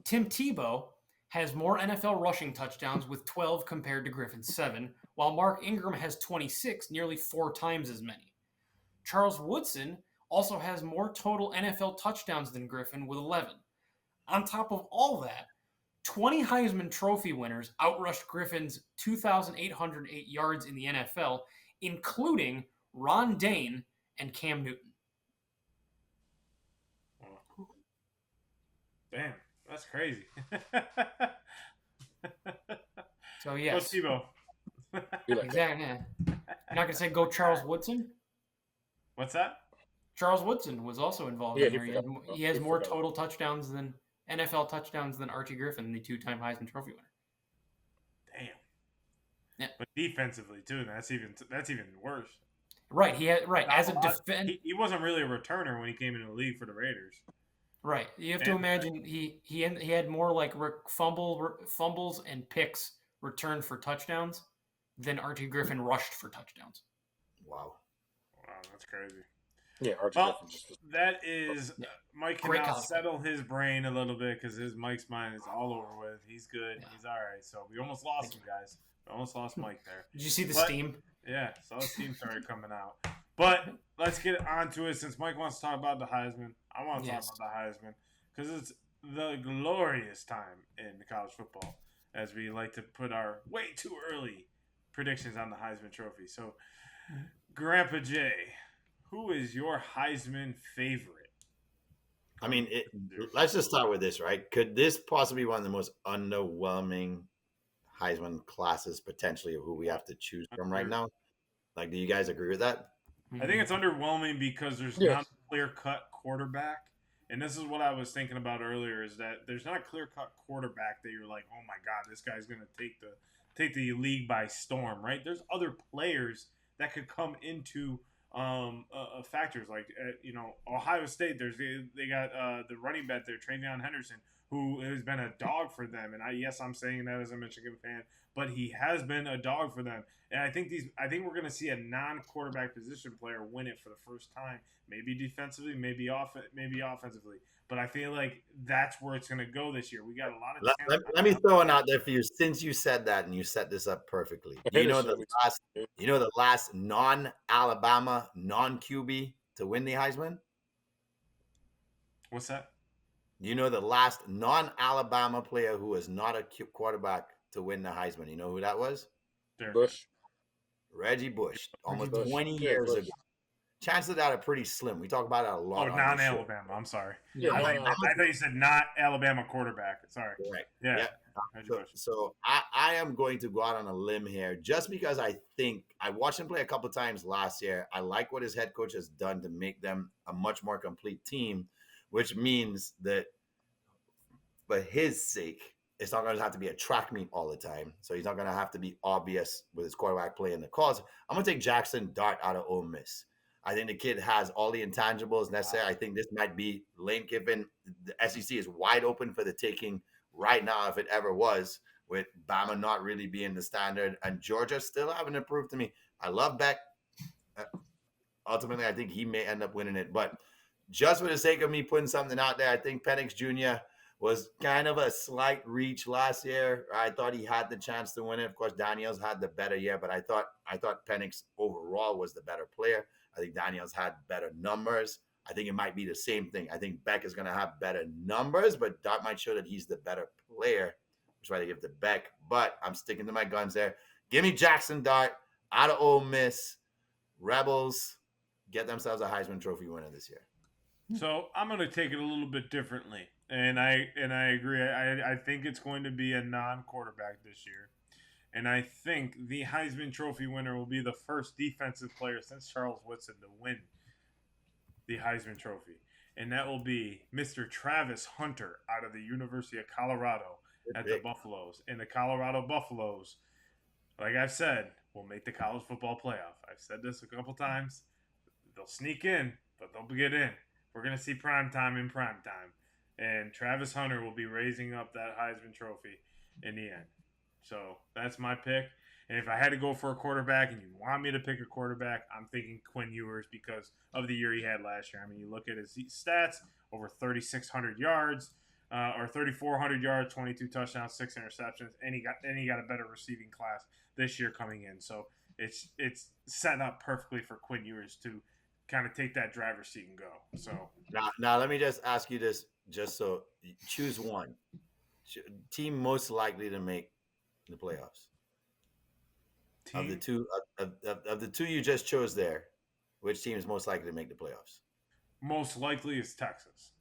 Tim Tebow has more NFL rushing touchdowns with 12 compared to Griffin's 7, while Mark Ingram has 26, nearly 4 times as many. Charles Woodson also has more total NFL touchdowns than Griffin with 11. On top of all that, 20 Heisman Trophy winners outrushed Griffin's 2,808 yards in the NFL, including Ron Dane and Cam Newton. Damn, that's crazy. So, yes. Go Tebow. Exactly. Yeah. You're not going to say go Charles Woodson? What's that? Charles Woodson was also involved in there. He has more total touchdowns than NFL touchdowns than Archie Griffin, the 2-time Heisman Trophy winner. Damn. Yeah. But defensively too, that's even worse. Right. As a defense, he wasn't really a returner when he came into the league for the Raiders. Right. You have to imagine he had more like fumbles and picks returned for touchdowns than Archie Griffin rushed for touchdowns. Wow, that's crazy. Yeah, Archie well, Griffin that is Mike can Great now college settle his brain a little bit because Mike's mind is all over with. He's good. Yeah. He's all right. So we almost lost him, guys. We almost lost Mike there. Did you see the steam? Yeah, saw the steam started coming out. But let's get on to it since Mike wants to talk about the Heisman. I want to talk about the Heisman because it's the glorious time in college football as we like to put our way too early predictions on the Heisman Trophy. So, Grandpa Jay, who is your Heisman favorite? I mean, let's just start with this, right? Could this possibly be one of the most underwhelming Heisman classes potentially of who we have to choose from right now? Like, do you guys agree with that? I think it's underwhelming because there's not a clear-cut quarterback. And this is what I was thinking about earlier, is that there's not a clear-cut quarterback that you're like, oh my God, this guy's going to take the league by storm, right? There's other players that could come into factors like Ohio State. They got the running back there, Travion Henderson, who has been a dog for them. And I'm saying that as a Michigan fan, but he has been a dog for them. And I think we're going to see a non-quarterback position player win it for the first time. Maybe defensively, maybe offensively. But I feel like that's where it's going to go this year. We got a lot of talent. Let me throw it out there for you. Since you said that and you set this up perfectly, you know the last non-Alabama, non-QB to win the Heisman? What's that? You know the last non-Alabama player who was not a quarterback to win the Heisman. You know who that was? Bush. Reggie Bush, almost Bush. 20 Yeah, years Bush. ago. Chances of that are pretty slim. We talk about it a lot. Oh, non-Alabama. I'm sorry. Yeah, I thought you said not Alabama quarterback. Sorry. Right. Yeah. Yep. Reggie So, Bush. so I am going to go out on a limb here just because I think I watched him play a couple times last year. I like what his head coach has done to make them a much more complete team, which means that for his sake, it's not going to have to be a track meet all the time. So he's not going to have to be obvious with his quarterback play in the calls. I'm going to take Jackson Dart out of Ole Miss. I think the kid has all the intangibles necessary. I think this might be Lane Kiffin. The SEC is wide open for the taking right now, if it ever was, with Bama not really being the standard and Georgia still haven't improved to me. I love Beck. Ultimately, I think he may end up winning it. But just for the sake of me putting something out there, I think Penix Jr. was kind of a slight reach last year. I thought he had the chance to win it. Of course, Daniels had the better year, but I thought Penix overall was the better player. I think Daniels had better numbers. I think it might be the same thing. I think Beck is going to have better numbers, but Dart might show that he's the better player, which is why they give to Beck. But I'm sticking to my guns there. Give me Jackson Dart out of Ole Miss. Rebels get themselves a Heisman Trophy winner this year. So I'm going to take it a little bit differently, and I agree. I think it's going to be a non-quarterback this year, and I think the Heisman Trophy winner will be the first defensive player since Charles Woodson to win the Heisman Trophy, and that will be Mr. Travis Hunter out of the University of Colorado at the Buffaloes. And the Colorado Buffaloes, like I've said, will make the college football playoff. I've said this a couple times. They'll sneak in, but they'll get in. We're going to see prime time in prime time. And Travis Hunter will be raising up that Heisman Trophy in the end. So that's my pick. And if I had to go for a quarterback and you want me to pick a quarterback, I'm thinking Quinn Ewers because of the year he had last year. I mean, you look at his stats, over 3,600 yards or 3,400 yards, 22 touchdowns, 6 interceptions, and he got a better receiving class this year coming in. So it's set up perfectly for Quinn Ewers to kind of take that driver's seat and go. So now let me just ask you this, just so choose one team most likely to make the playoffs. Of the two you just chose there, which team is most likely to make the playoffs? Most likely is Texas.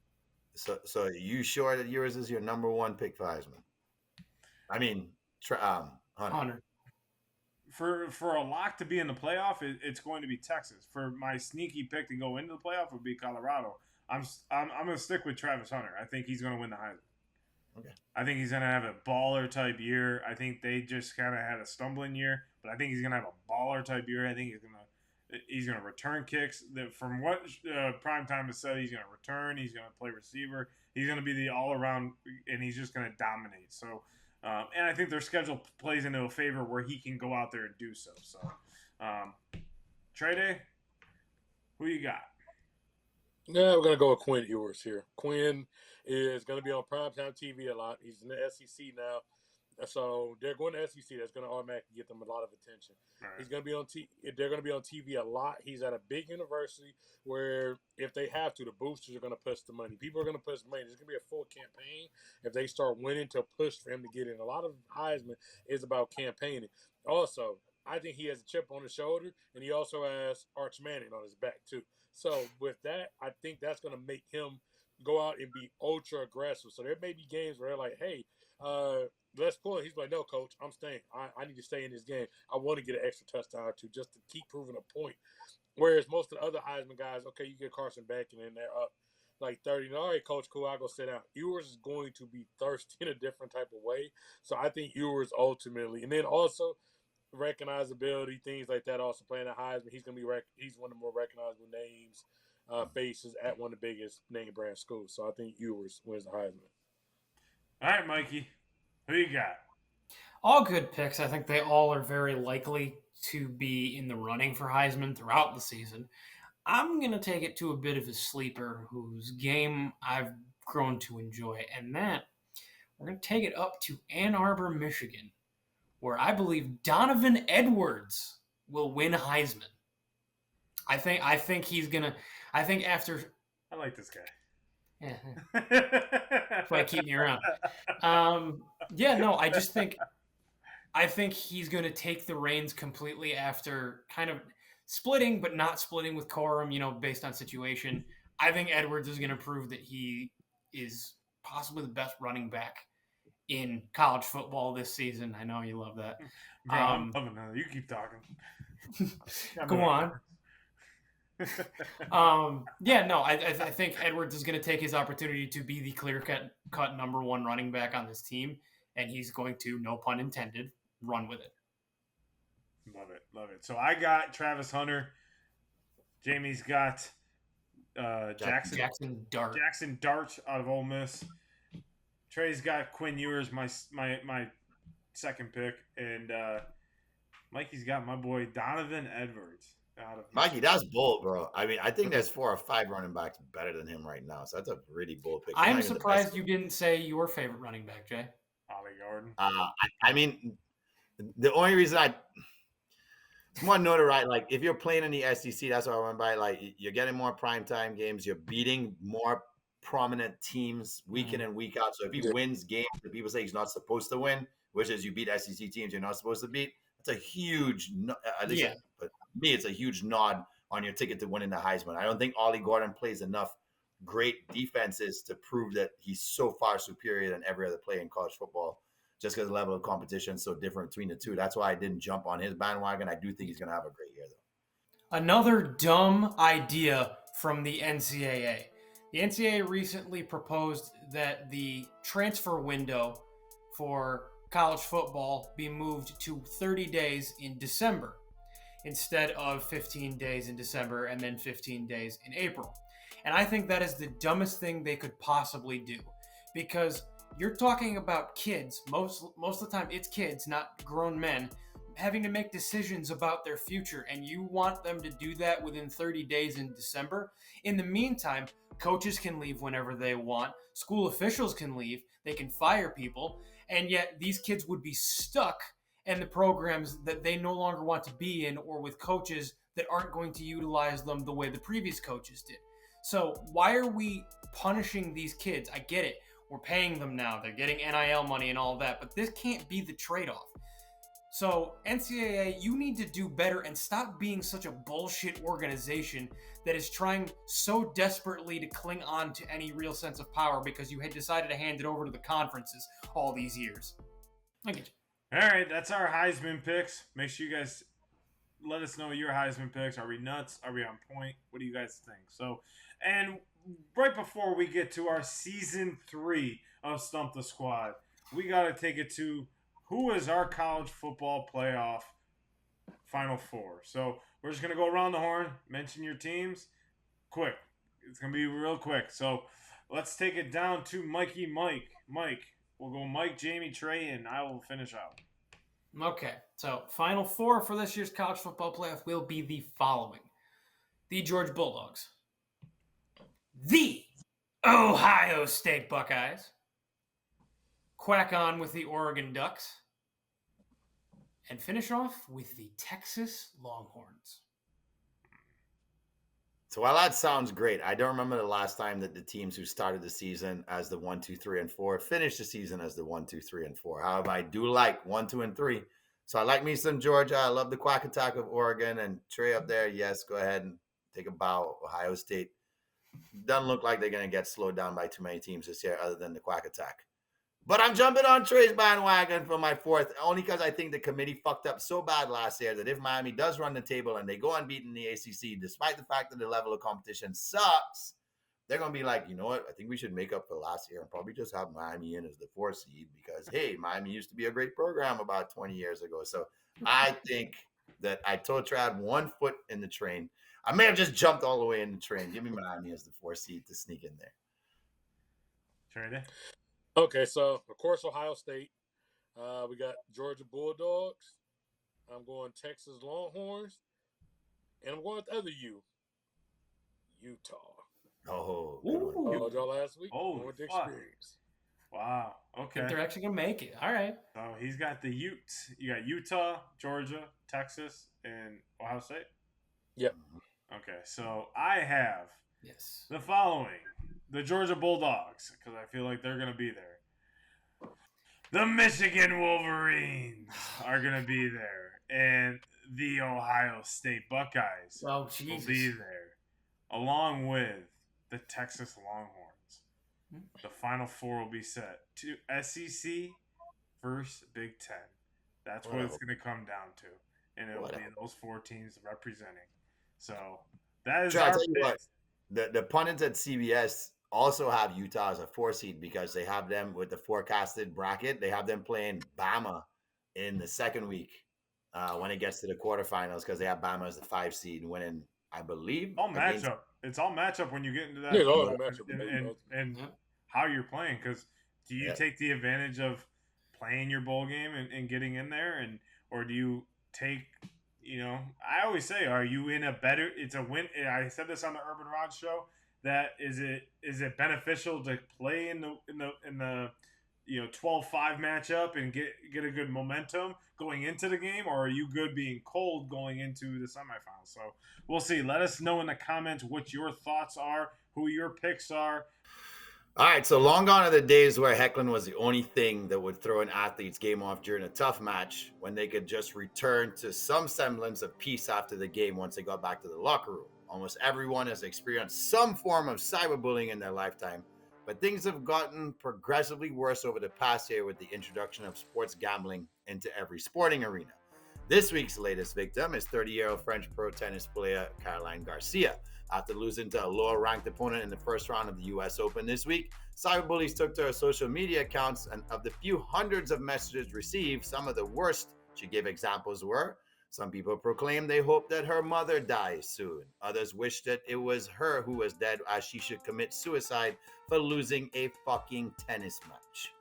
So you sure that yours is your number one pick for Heisman? I mean, Hunter. For a lock to be in the playoff, it's going to be Texas. For my sneaky pick to go into the playoff would be Colorado. I'm going to stick with Travis Hunter. I think he's going to win the Heisman. Okay. I think he's going to have a baller type year. I think they just kind of had a stumbling year, but I think he's going to have a baller type year. I think he's going to return kicks. From what Primetime has said, he's going to return. He's going to play receiver. He's going to be the all around, and he's just going to dominate. So, and I think their schedule plays into a favor where he can go out there and do so. So, Trey Day, who you got? Yeah, we're going to go with Quinn Ewers here. Quinn is going to be on primetime TV a lot. He's in the SEC now. So they're going to SEC. That's going to automatically get them a lot of attention. Right. He's going to be on they're going to be on TV a lot. He's at a big university where if they have to, the boosters are going to push the money. People are going to push the money. There's going to be a full campaign if they start winning to push for him to get in. A lot of Heisman is about campaigning. Also, I think he has a chip on his shoulder, and he also has Arch Manning on his back too. So with that, I think that's going to make him go out and be ultra aggressive. So there may be games where they're like, hey, let's pull it. He's like, no, coach, I'm staying. I need to stay in this game. I want to get an extra touchdown or two just to keep proving a point. Whereas most of the other Heisman guys, okay, you get Carson back and then they're up like 30. All right, coach, cool, I'll go sit down. Ewers is going to be thirsty in a different type of way. So I think Ewers ultimately. And then also recognizability, things like that, also playing at Heisman. He's going to be he's one of the more recognizable names, faces at one of the biggest name brand schools. So I think Ewers wins the Heisman. All right, Mikey. Who you got? All good picks. I think they all are very likely to be in the running for Heisman throughout the season. I'm going to take it to a bit of a sleeper whose game I've grown to enjoy, and that we're going to take it up to Ann Arbor, Michigan, where I believe Donovan Edwards will win Heisman. I think he's going to – I think after – I like this guy. Yeah. That's why I keep me around. I just think I think he's going to take the reins completely after kind of splitting, but not splitting with Corum, based on situation. I think Edwards is going to prove that he is possibly the best running back in college football this season. I know you love that. Bro, I'm loving that. You keep talking. Go on. I think Edwards is going to take his opportunity to be the clear-cut number one running back on this team, and he's going to, no pun intended, run with it. Love it. So I got Travis Hunter. Jamie's got Jackson Dart. Jackson Dart out of Ole Miss. Trey's got Quinn Ewers, my second pick, and Mikey's got my boy Donovan Edwards. Mikey, that's bold, bro. I mean, I think there's 4 or 5 running backs better than him right now. So that's a really bold pick. I'm surprised you didn't say your favorite running back, Jay. Ollie Gordon. I mean, the only reason I want to know to right, like if you're playing in the SEC, that's what I went by. Like you're getting more primetime games, you're beating more prominent teams week in and week out. So if he wins games that people say he's not supposed to win, which is you beat SEC teams you're not supposed to beat, it's a huge, at least but for me, it's a huge nod on your ticket to winning the Heisman. I don't think Ollie Gordon plays enough great defenses to prove that he's so far superior than every other player in college football, just because the level of competition is so different between the two. That's why I didn't jump on his bandwagon. I do think he's going to have a great year, though. Another dumb idea from the NCAA. The NCAA recently proposed that the transfer window for college football be moved to 30 days in December instead of 15 days in December and then 15 days in April. And I think that is the dumbest thing they could possibly do, because you're talking about kids. Most of the time it's kids, not grown men, having to make decisions about their future, and you want them to do that within 30 days in December. In the meantime, coaches can leave whenever they want. School officials can leave. They can fire people. And yet these kids would be stuck in the programs that they no longer want to be in, or with coaches that aren't going to utilize them the way the previous coaches did. So why are we punishing these kids? I get it. We're paying them now. They're getting NIL money and all that. But this can't be the trade-off. So NCAA, you need to do better and stop being such a bullshit organization that is trying so desperately to cling on to any real sense of power because you had decided to hand it over to the conferences all these years. I get you. All right, that's our Heisman picks. Make sure you guys let us know your Heisman picks. Are we nuts? Are we on point? What do you guys think? So, and right before we get to our season 3 of Stump the Squad, we got to take it to who is our college football playoff Final Four. So we're just going to go around the horn, mention your teams. Quick. It's going to be real quick. So let's take it down to Mikey Mike. Mike, we'll go Mike, Jamie, Trey, and I will finish out. Okay, so Final Four for this year's college football playoff will be the following. The Georgia Bulldogs. The Ohio State Buckeyes. Quack on with the Oregon Ducks. And finish off with the Texas Longhorns. So while that sounds great, I don't remember the last time that the teams who started the season as the 1, 2, 3, and 4 finished the season as the 1, 2, 3, and 4. However, I do like 1, 2, and 3. So I like me some Georgia. I love the quack attack of Oregon. And Trey up there, yes, go ahead and take a bow. Ohio State doesn't look like they're going to get slowed down by too many teams this year other than the quack attack. But I'm jumping on Trey's bandwagon for my 4th, only because I think the committee fucked up so bad last year that if Miami does run the table and they go unbeaten in the ACC, despite the fact that the level of competition sucks, they're going to be like, you know what? I think we should make up for last year and probably just have Miami in as the 4th seed because, hey, Miami used to be a great program about 20 years ago. So I think that I told Trey I had 1 foot in the train. I may have just jumped all the way in the train. Give me Miami as the 4th seed to sneak in there. Trey? Okay, so of course Ohio State. We got Georgia Bulldogs. I'm going Texas Longhorns, and I'm going with the other U, Utah. Oh, I told y'all last week. Oh, with the experience. Wow. Okay. I think they're actually gonna make it. All right. So he's got the Utes. You got Utah, Georgia, Texas, and Ohio State. Yep. Okay, so I have the following. The Georgia Bulldogs, because I feel like they're going to be there. The Michigan Wolverines are going to be there, and the Ohio State Buckeyes will be there, along with the Texas Longhorns. The Final Four will be set to SEC versus Big Ten. That's what it's going to come down to, and it will be those 4 teams representing. So that is our pick. The pundits at CBS also have Utah as a 4 seed because they have them with the forecasted bracket. They have them playing Bama in the second week when it gets to the quarterfinals because they have Bama as the 5 seed winning, I believe. All matchup. It's all matchup when you get into that. And how you're playing. Because do you take the advantage of playing your bowl game and getting in there, or do you take? I always say, are you in a better? It's a win. I said this on the Urban Rod show. That is it beneficial to play in the 12-5 matchup and get a good momentum going into the game, or are you good being cold going into the semifinals? So we'll see. Let us know in the comments what your thoughts are, who your picks are. All right, so long gone are the days where heckling was the only thing that would throw an athlete's game off during a tough match when they could just return to some semblance of peace after the game once they got back to the locker room. Almost everyone has experienced some form of cyberbullying in their lifetime, but things have gotten progressively worse over the past year with the introduction of sports gambling into every sporting arena. This week's latest victim is 30-year-old French pro tennis player Caroline Garcia. After losing to a lower-ranked opponent in the first round of the U.S. Open this week, cyberbullies took to her social media accounts, and of the few hundreds of messages received, some of the worst she gave examples were: some people proclaimed they hope that her mother dies soon. Others wish that it was her who was dead, as she should commit suicide for losing a fucking tennis match.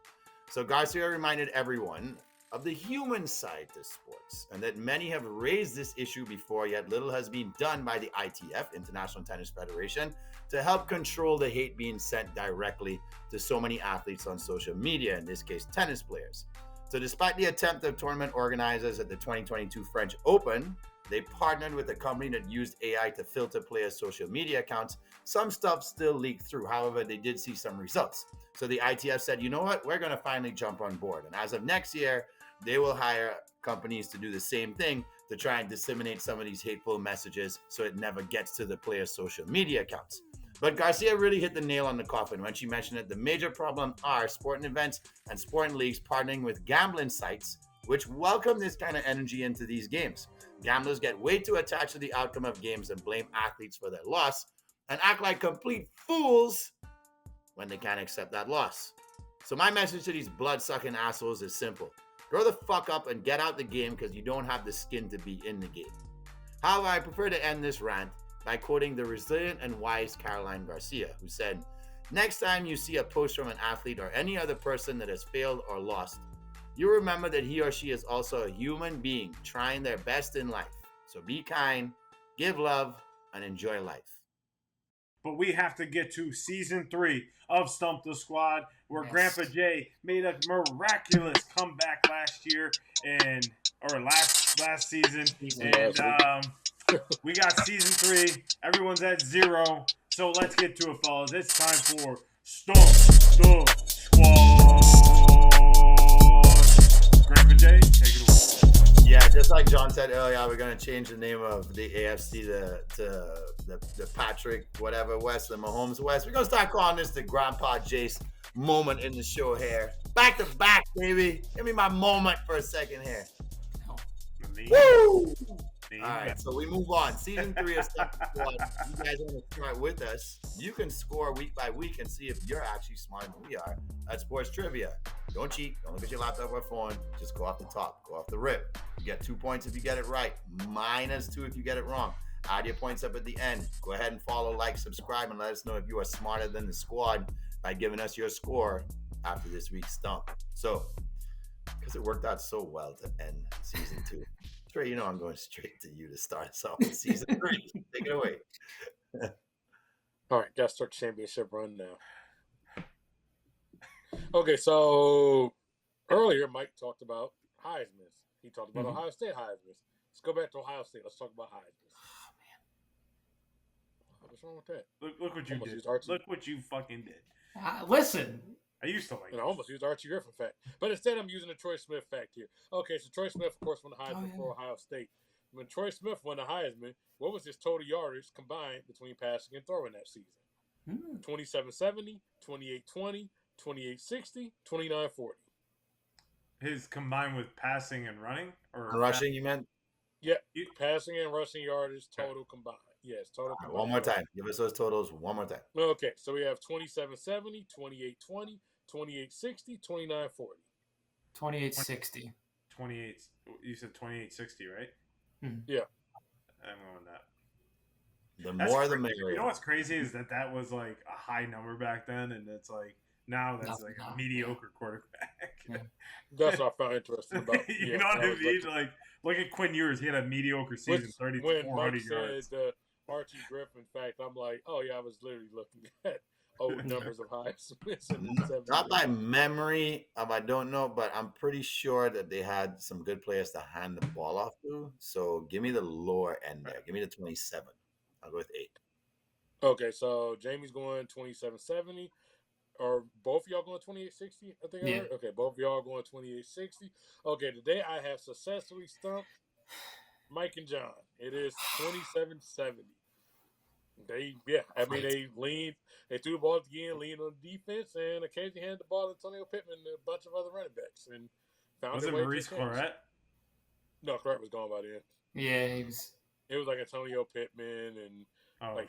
So Garcia reminded everyone of the human side to sports, and that many have raised this issue before, yet little has been done by the ITF, International Tennis Federation, to help control the hate being sent directly to so many athletes on social media, in this case tennis players. So despite the attempt of tournament organizers at the 2022 French Open, they partnered with a company that used AI to filter players' social media accounts. Some stuff still leaked through. However, they did see some results. So the ITF said, you know what, we're going to finally jump on board. And as of next year, they will hire companies to do the same thing to try and disseminate some of these hateful messages so it never gets to the players' social media accounts. But Garcia really hit the nail on the coffin when she mentioned that the major problem are sporting events and sporting leagues partnering with gambling sites, which welcome this kind of energy into these games. Gamblers get way too attached to the outcome of games and blame athletes for their loss and act like complete fools when they can't accept that loss. So my message to these blood-sucking assholes is simple. Grow the fuck up and get out the game because you don't have the skin to be in the game. However, I prefer to end this rant by quoting the resilient and wise Caroline Garcia, who said, next time you see a post from an athlete or any other person that has failed or lost, you remember that he or she is also a human being trying their best in life. So be kind, give love, and enjoy life. But we have to get to season 3 of Stump the Squad, where Grandpa Jay made a miraculous comeback last season. And we got season 3. Everyone's at 0. So let's get to it, fellas. It's time for Stump the Squad. Grandpa Jay, take it away. Yeah, just like John said earlier, we're going to change the name of the AFC to the Patrick whatever West, the Mahomes West. We're going to start calling this the Grandpa Jace moment in the show here. Back to back, baby. Give me my moment for a second here. Woo! All right, so we move on. Season 3 of Stump the Squad. You guys want to start with us? You can score week by week and see if you're actually smarter than we are at sports trivia. Don't cheat. Don't look at your laptop or phone. Just go off the top. Go off the rip. You get 2 points if you get it right. -2 if you get it wrong. Add your points up at the end. Go ahead and follow, like, subscribe, and let us know if you are smarter than the squad by giving us your score after this week's Stump. So, because it worked out so well to end season 2. Trey, you know I'm going straight to you to start us off with season 3. Take it away. All right, got to start the championship run now. Okay, so earlier Mike talked about Heisman. He talked about Ohio State Heisman. Let's go back to Ohio State. Let's talk about Heisman. Oh, man. What's wrong with that? Look what you did. Look what you fucking did. Listen, I used to like And I almost used Archie Griffin fact. But instead, I'm using the Troy Smith fact here. Okay, so Troy Smith, of course, won the Heisman for Ohio State. When Troy Smith won the Heisman, what was his total yardage combined between passing and throwing that season? 2770, 2820, 2860, 2940. His combined with passing and running? Or rushing, you meant? Yeah, passing and rushing yardage total combined. Yes, total combined. One more time. Give us those totals one more time. Okay, so we have 2770, 2820, 2860, 2940. 2860. 28. You said 2860, right? Yeah. I'm going that. The more the merrier. You know what's crazy is that was like a high number back then, and it's like now that's like a mediocre quarterback. Yeah. That's what I found interesting about. You know what I mean? Like look at Quinn Ewers. He had a mediocre season, 3,400 yards. Said the Archie Griffin fact, I'm like, oh yeah, I was literally looking at old numbers of Heisman. Not by memory, I don't know, but I'm pretty sure that they had some good players to hand the ball off to. So give me the lower end there. Give me the 27. I'll go with 8. Okay, so Jamie's going 2770. Or both of y'all going 2860? I think I heard. Okay, both of y'all going 2860. Okay, today I have successfully stumped Mike and John. It is 2770. They threw the ball again, leaned on defense, and occasionally handed the ball to Antonio Pittman and a bunch of other running backs. And found was it Maurice Claret? No, Claret was gone by then. Yeah, he was. It was like Antonio Pittman and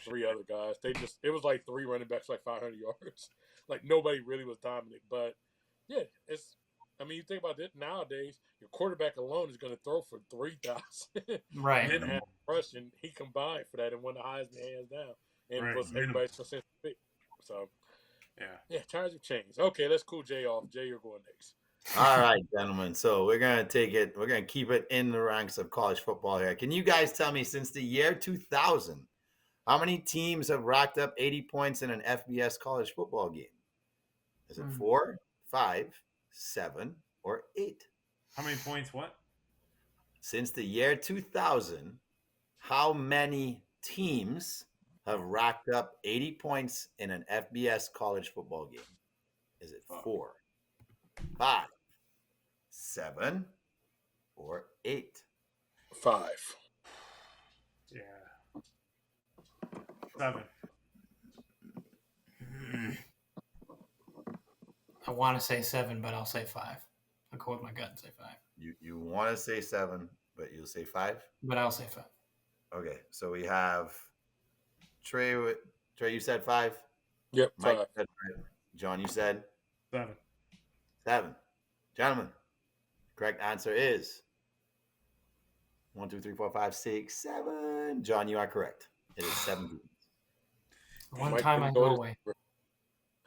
three other guys. It was like 3 running backs, like 500 yards. Like nobody really was dominant. But yeah, you think about it nowadays, your quarterback alone is going to throw for 3,000. Right. Didn't have rushing. He combined for that and won the Heisman hands down. And was everybody's consensus pick. So yeah, times have changed. Okay, let's cool Jay off. Jay, you're going next. All right, gentlemen. So we're going to keep it in the ranks of college football here. Can you guys tell me, since the year 2000, how many teams have racked up 80 points in an FBS college football game? Is it 4, 5, 7, or 8? How many points? What? Since the year 2000, how many teams have racked up 80 points in an FBS college football game? Is it 4, 5, 7, or 8? 5. Yeah. 7. I want to say 7, but I'll say 5. I'll go with my gut and say 5. You want to say 7, but you'll say 5? But I'll say 5. Okay, so we have Trey. Trey, you said 5? Yep, Mike 5. said 5. John, you said? 7. 7. Gentlemen, correct answer is 1, 2, 3, 4, 5, 6, 7. John, you are correct. It is 7. One time I go away.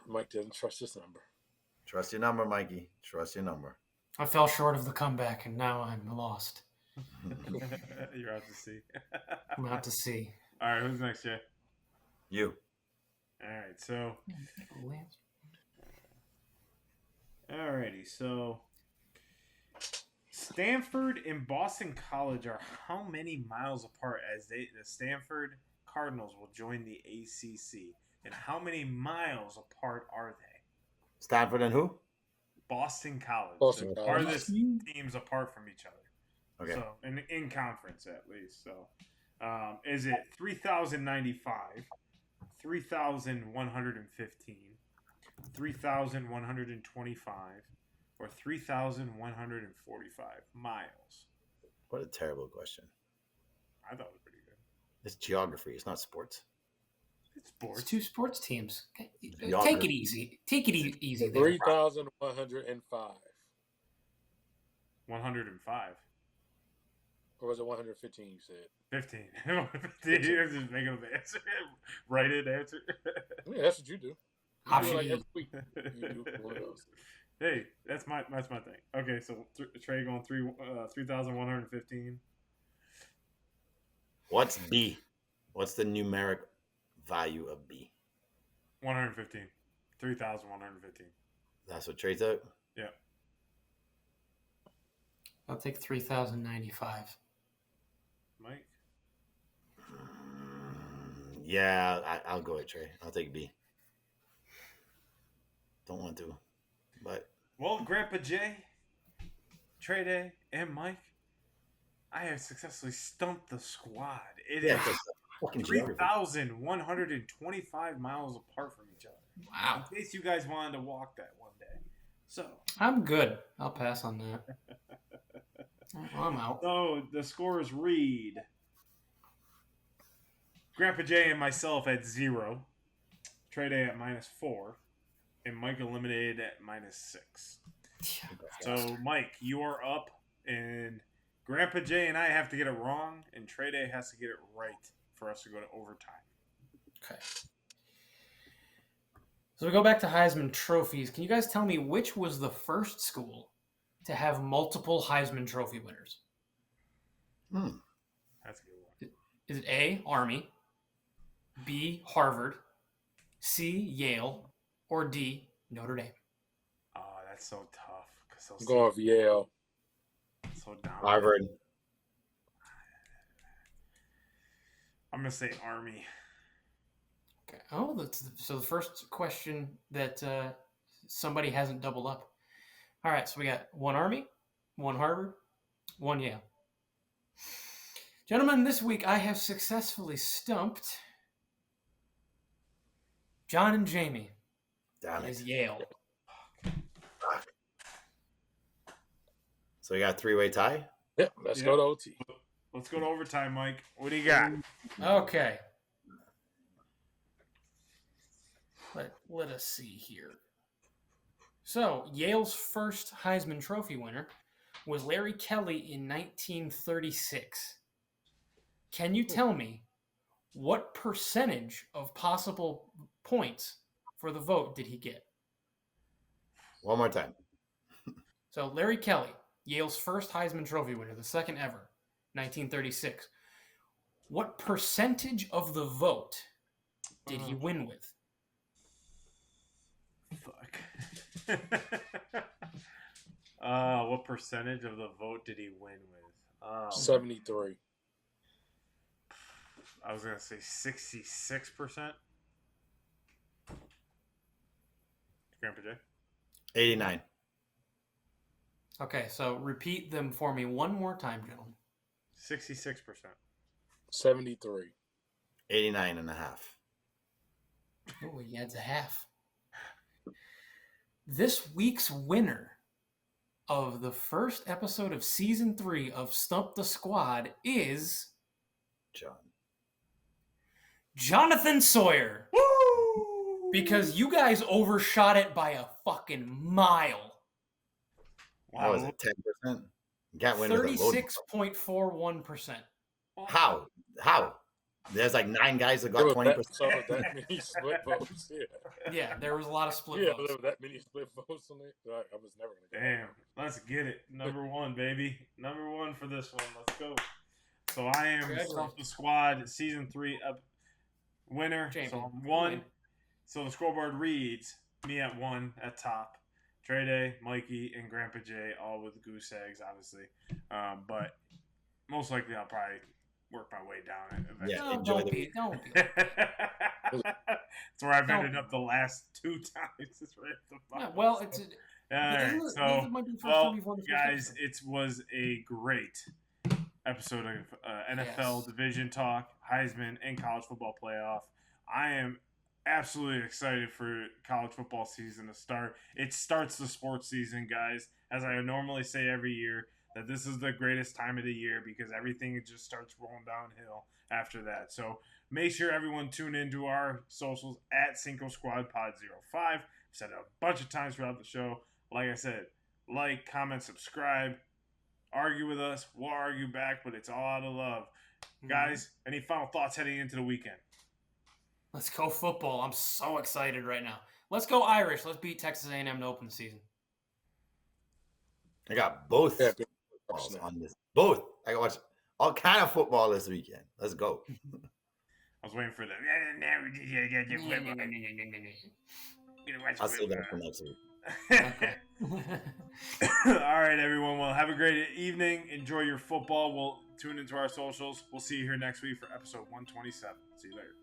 Mike doesn't trust this number. Trust your number, Mikey. Trust your number. I fell short of the comeback, and now I'm lost. You're out to see. I'm out to see. All right, who's next, Jay? You. All right, so. Alrighty, so Stanford and Boston College are how many miles apart as the Stanford Cardinals will join the ACC? And how many miles apart are they? Stanford and who? Boston College. Boston So College. farthest teams apart from each other. Okay. So in conference at least. So is it 3,095, 3,115, 3,125, or 3,145 miles? What a terrible question. I thought it was pretty good. It's geography. It's not sports. It's sports. It's 2 sports teams. Y'all Take good. it easy. Take it easy. There. 3,105. 105. Or was it 115 you said? 15. You're just making up the answer. Write it answer. Yeah, that's what you do. You do Option it like E. every week. You do one of those. Hey, that's my thing. Okay, so Trey going 3,115. What's B? What's the numeric value of B? 115. 3,115. That's what Trey took? Yeah. I'll take 3,095. Mike? Yeah, I'll go with Trey. I'll take B. Don't want to. But Well, Grandpa Jay, Trey Day, and Mike, I have successfully stumped the squad. It is fucking geography. 3,125 miles apart from each other. Wow. In case you guys wanted to walk that one day. So I'm good. I'll pass on that. I'm out. So the scores read Grandpa Jay and myself at 0, Trey Day at -4, and Mike eliminated at -6. So Mike, you are up, and Grandpa Jay and I have to get it wrong, and Trey Day has to get it right for us to go to overtime. Okay. So we go back to Heisman trophies. Can you guys tell me which was the first school to have multiple Heisman Trophy winners? That's a good one. Is it A, Army, B, Harvard, C, Yale, or D, Notre Dame? Oh, that's so tough. Go off Yale. So down. Harvard. I'm gonna say Army. Okay. Oh, so the first question that somebody hasn't doubled up. All right, so we got one Army, one Harvard, one Yale. Gentlemen, this week I have successfully stumped John and Jamie. Damn it. Is Yale. So we got a 3-way tie? Yep, let's go to OT. Let's go to overtime, Mike. What do you got? Okay. Let us see here. So, Yale's first Heisman Trophy winner was Larry Kelly in 1936. Can you tell me what percentage of possible points for the vote did he get? One more time. So, Larry Kelly, Yale's first Heisman Trophy winner, the second ever, 1936. What percentage of the vote did he win with? Fuck. What percentage of the vote did he win with? 73. I was gonna say 66%. Grandpa Jay. 89. Okay, so repeat them for me one more time, gentlemen. 66%. 73. 89 and a half. Oh, he adds a half. This week's winner of the first episode of Season 3 of Stump the Squad is... Jonathan Sawyer. Woo! Because you guys overshot it by a fucking mile. Wow, was it 10%? You can't win with a load. 36.41%. How? There's like 9 guys that got 20%. So that many split votes. Yeah, there was a lot of split Yeah, votes. there were that many split votes on it. I was never going to get Damn, let's get it. Number 1, baby. Number 1 for this one. Let's go. So I am Stump the Squad Season 3 winner. Jamie, so I'm 1. So the scoreboard reads me at 1 at top. Trey Day, Mikey, and Grandpa Jay, all with goose eggs, obviously. But most likely I'll probably work my way down it eventually. Yeah, No, enjoy don't the be. That's where I've ended up the last 2 times. It's right at the bottom. Yeah, well, it's... All right, so, guys, it was a great episode of NFL Division Talk, Heisman, and college football playoff. I am absolutely excited for college football season to start. It starts the sports season, guys. As I normally say every year, that this is the greatest time of the year because everything just starts rolling downhill after that. So make sure everyone tune into our socials at Cinco Squad Pod 05. I've said it a bunch of times throughout the show. Like I said, like, comment, subscribe, argue with us. We'll argue back, but it's all out of love. Mm-hmm. Guys, any final thoughts heading into the weekend? Let's go football. I'm so excited right now. Let's go Irish. Let's beat Texas A&M to open the season. I got both on this. Both. I got watch all kind of football this weekend. Let's go. I was waiting for that. I'll save that for next week. All right, everyone. Well, have a great evening. Enjoy your football. We'll tune into our socials. We'll see you here next week for episode 127. See you later.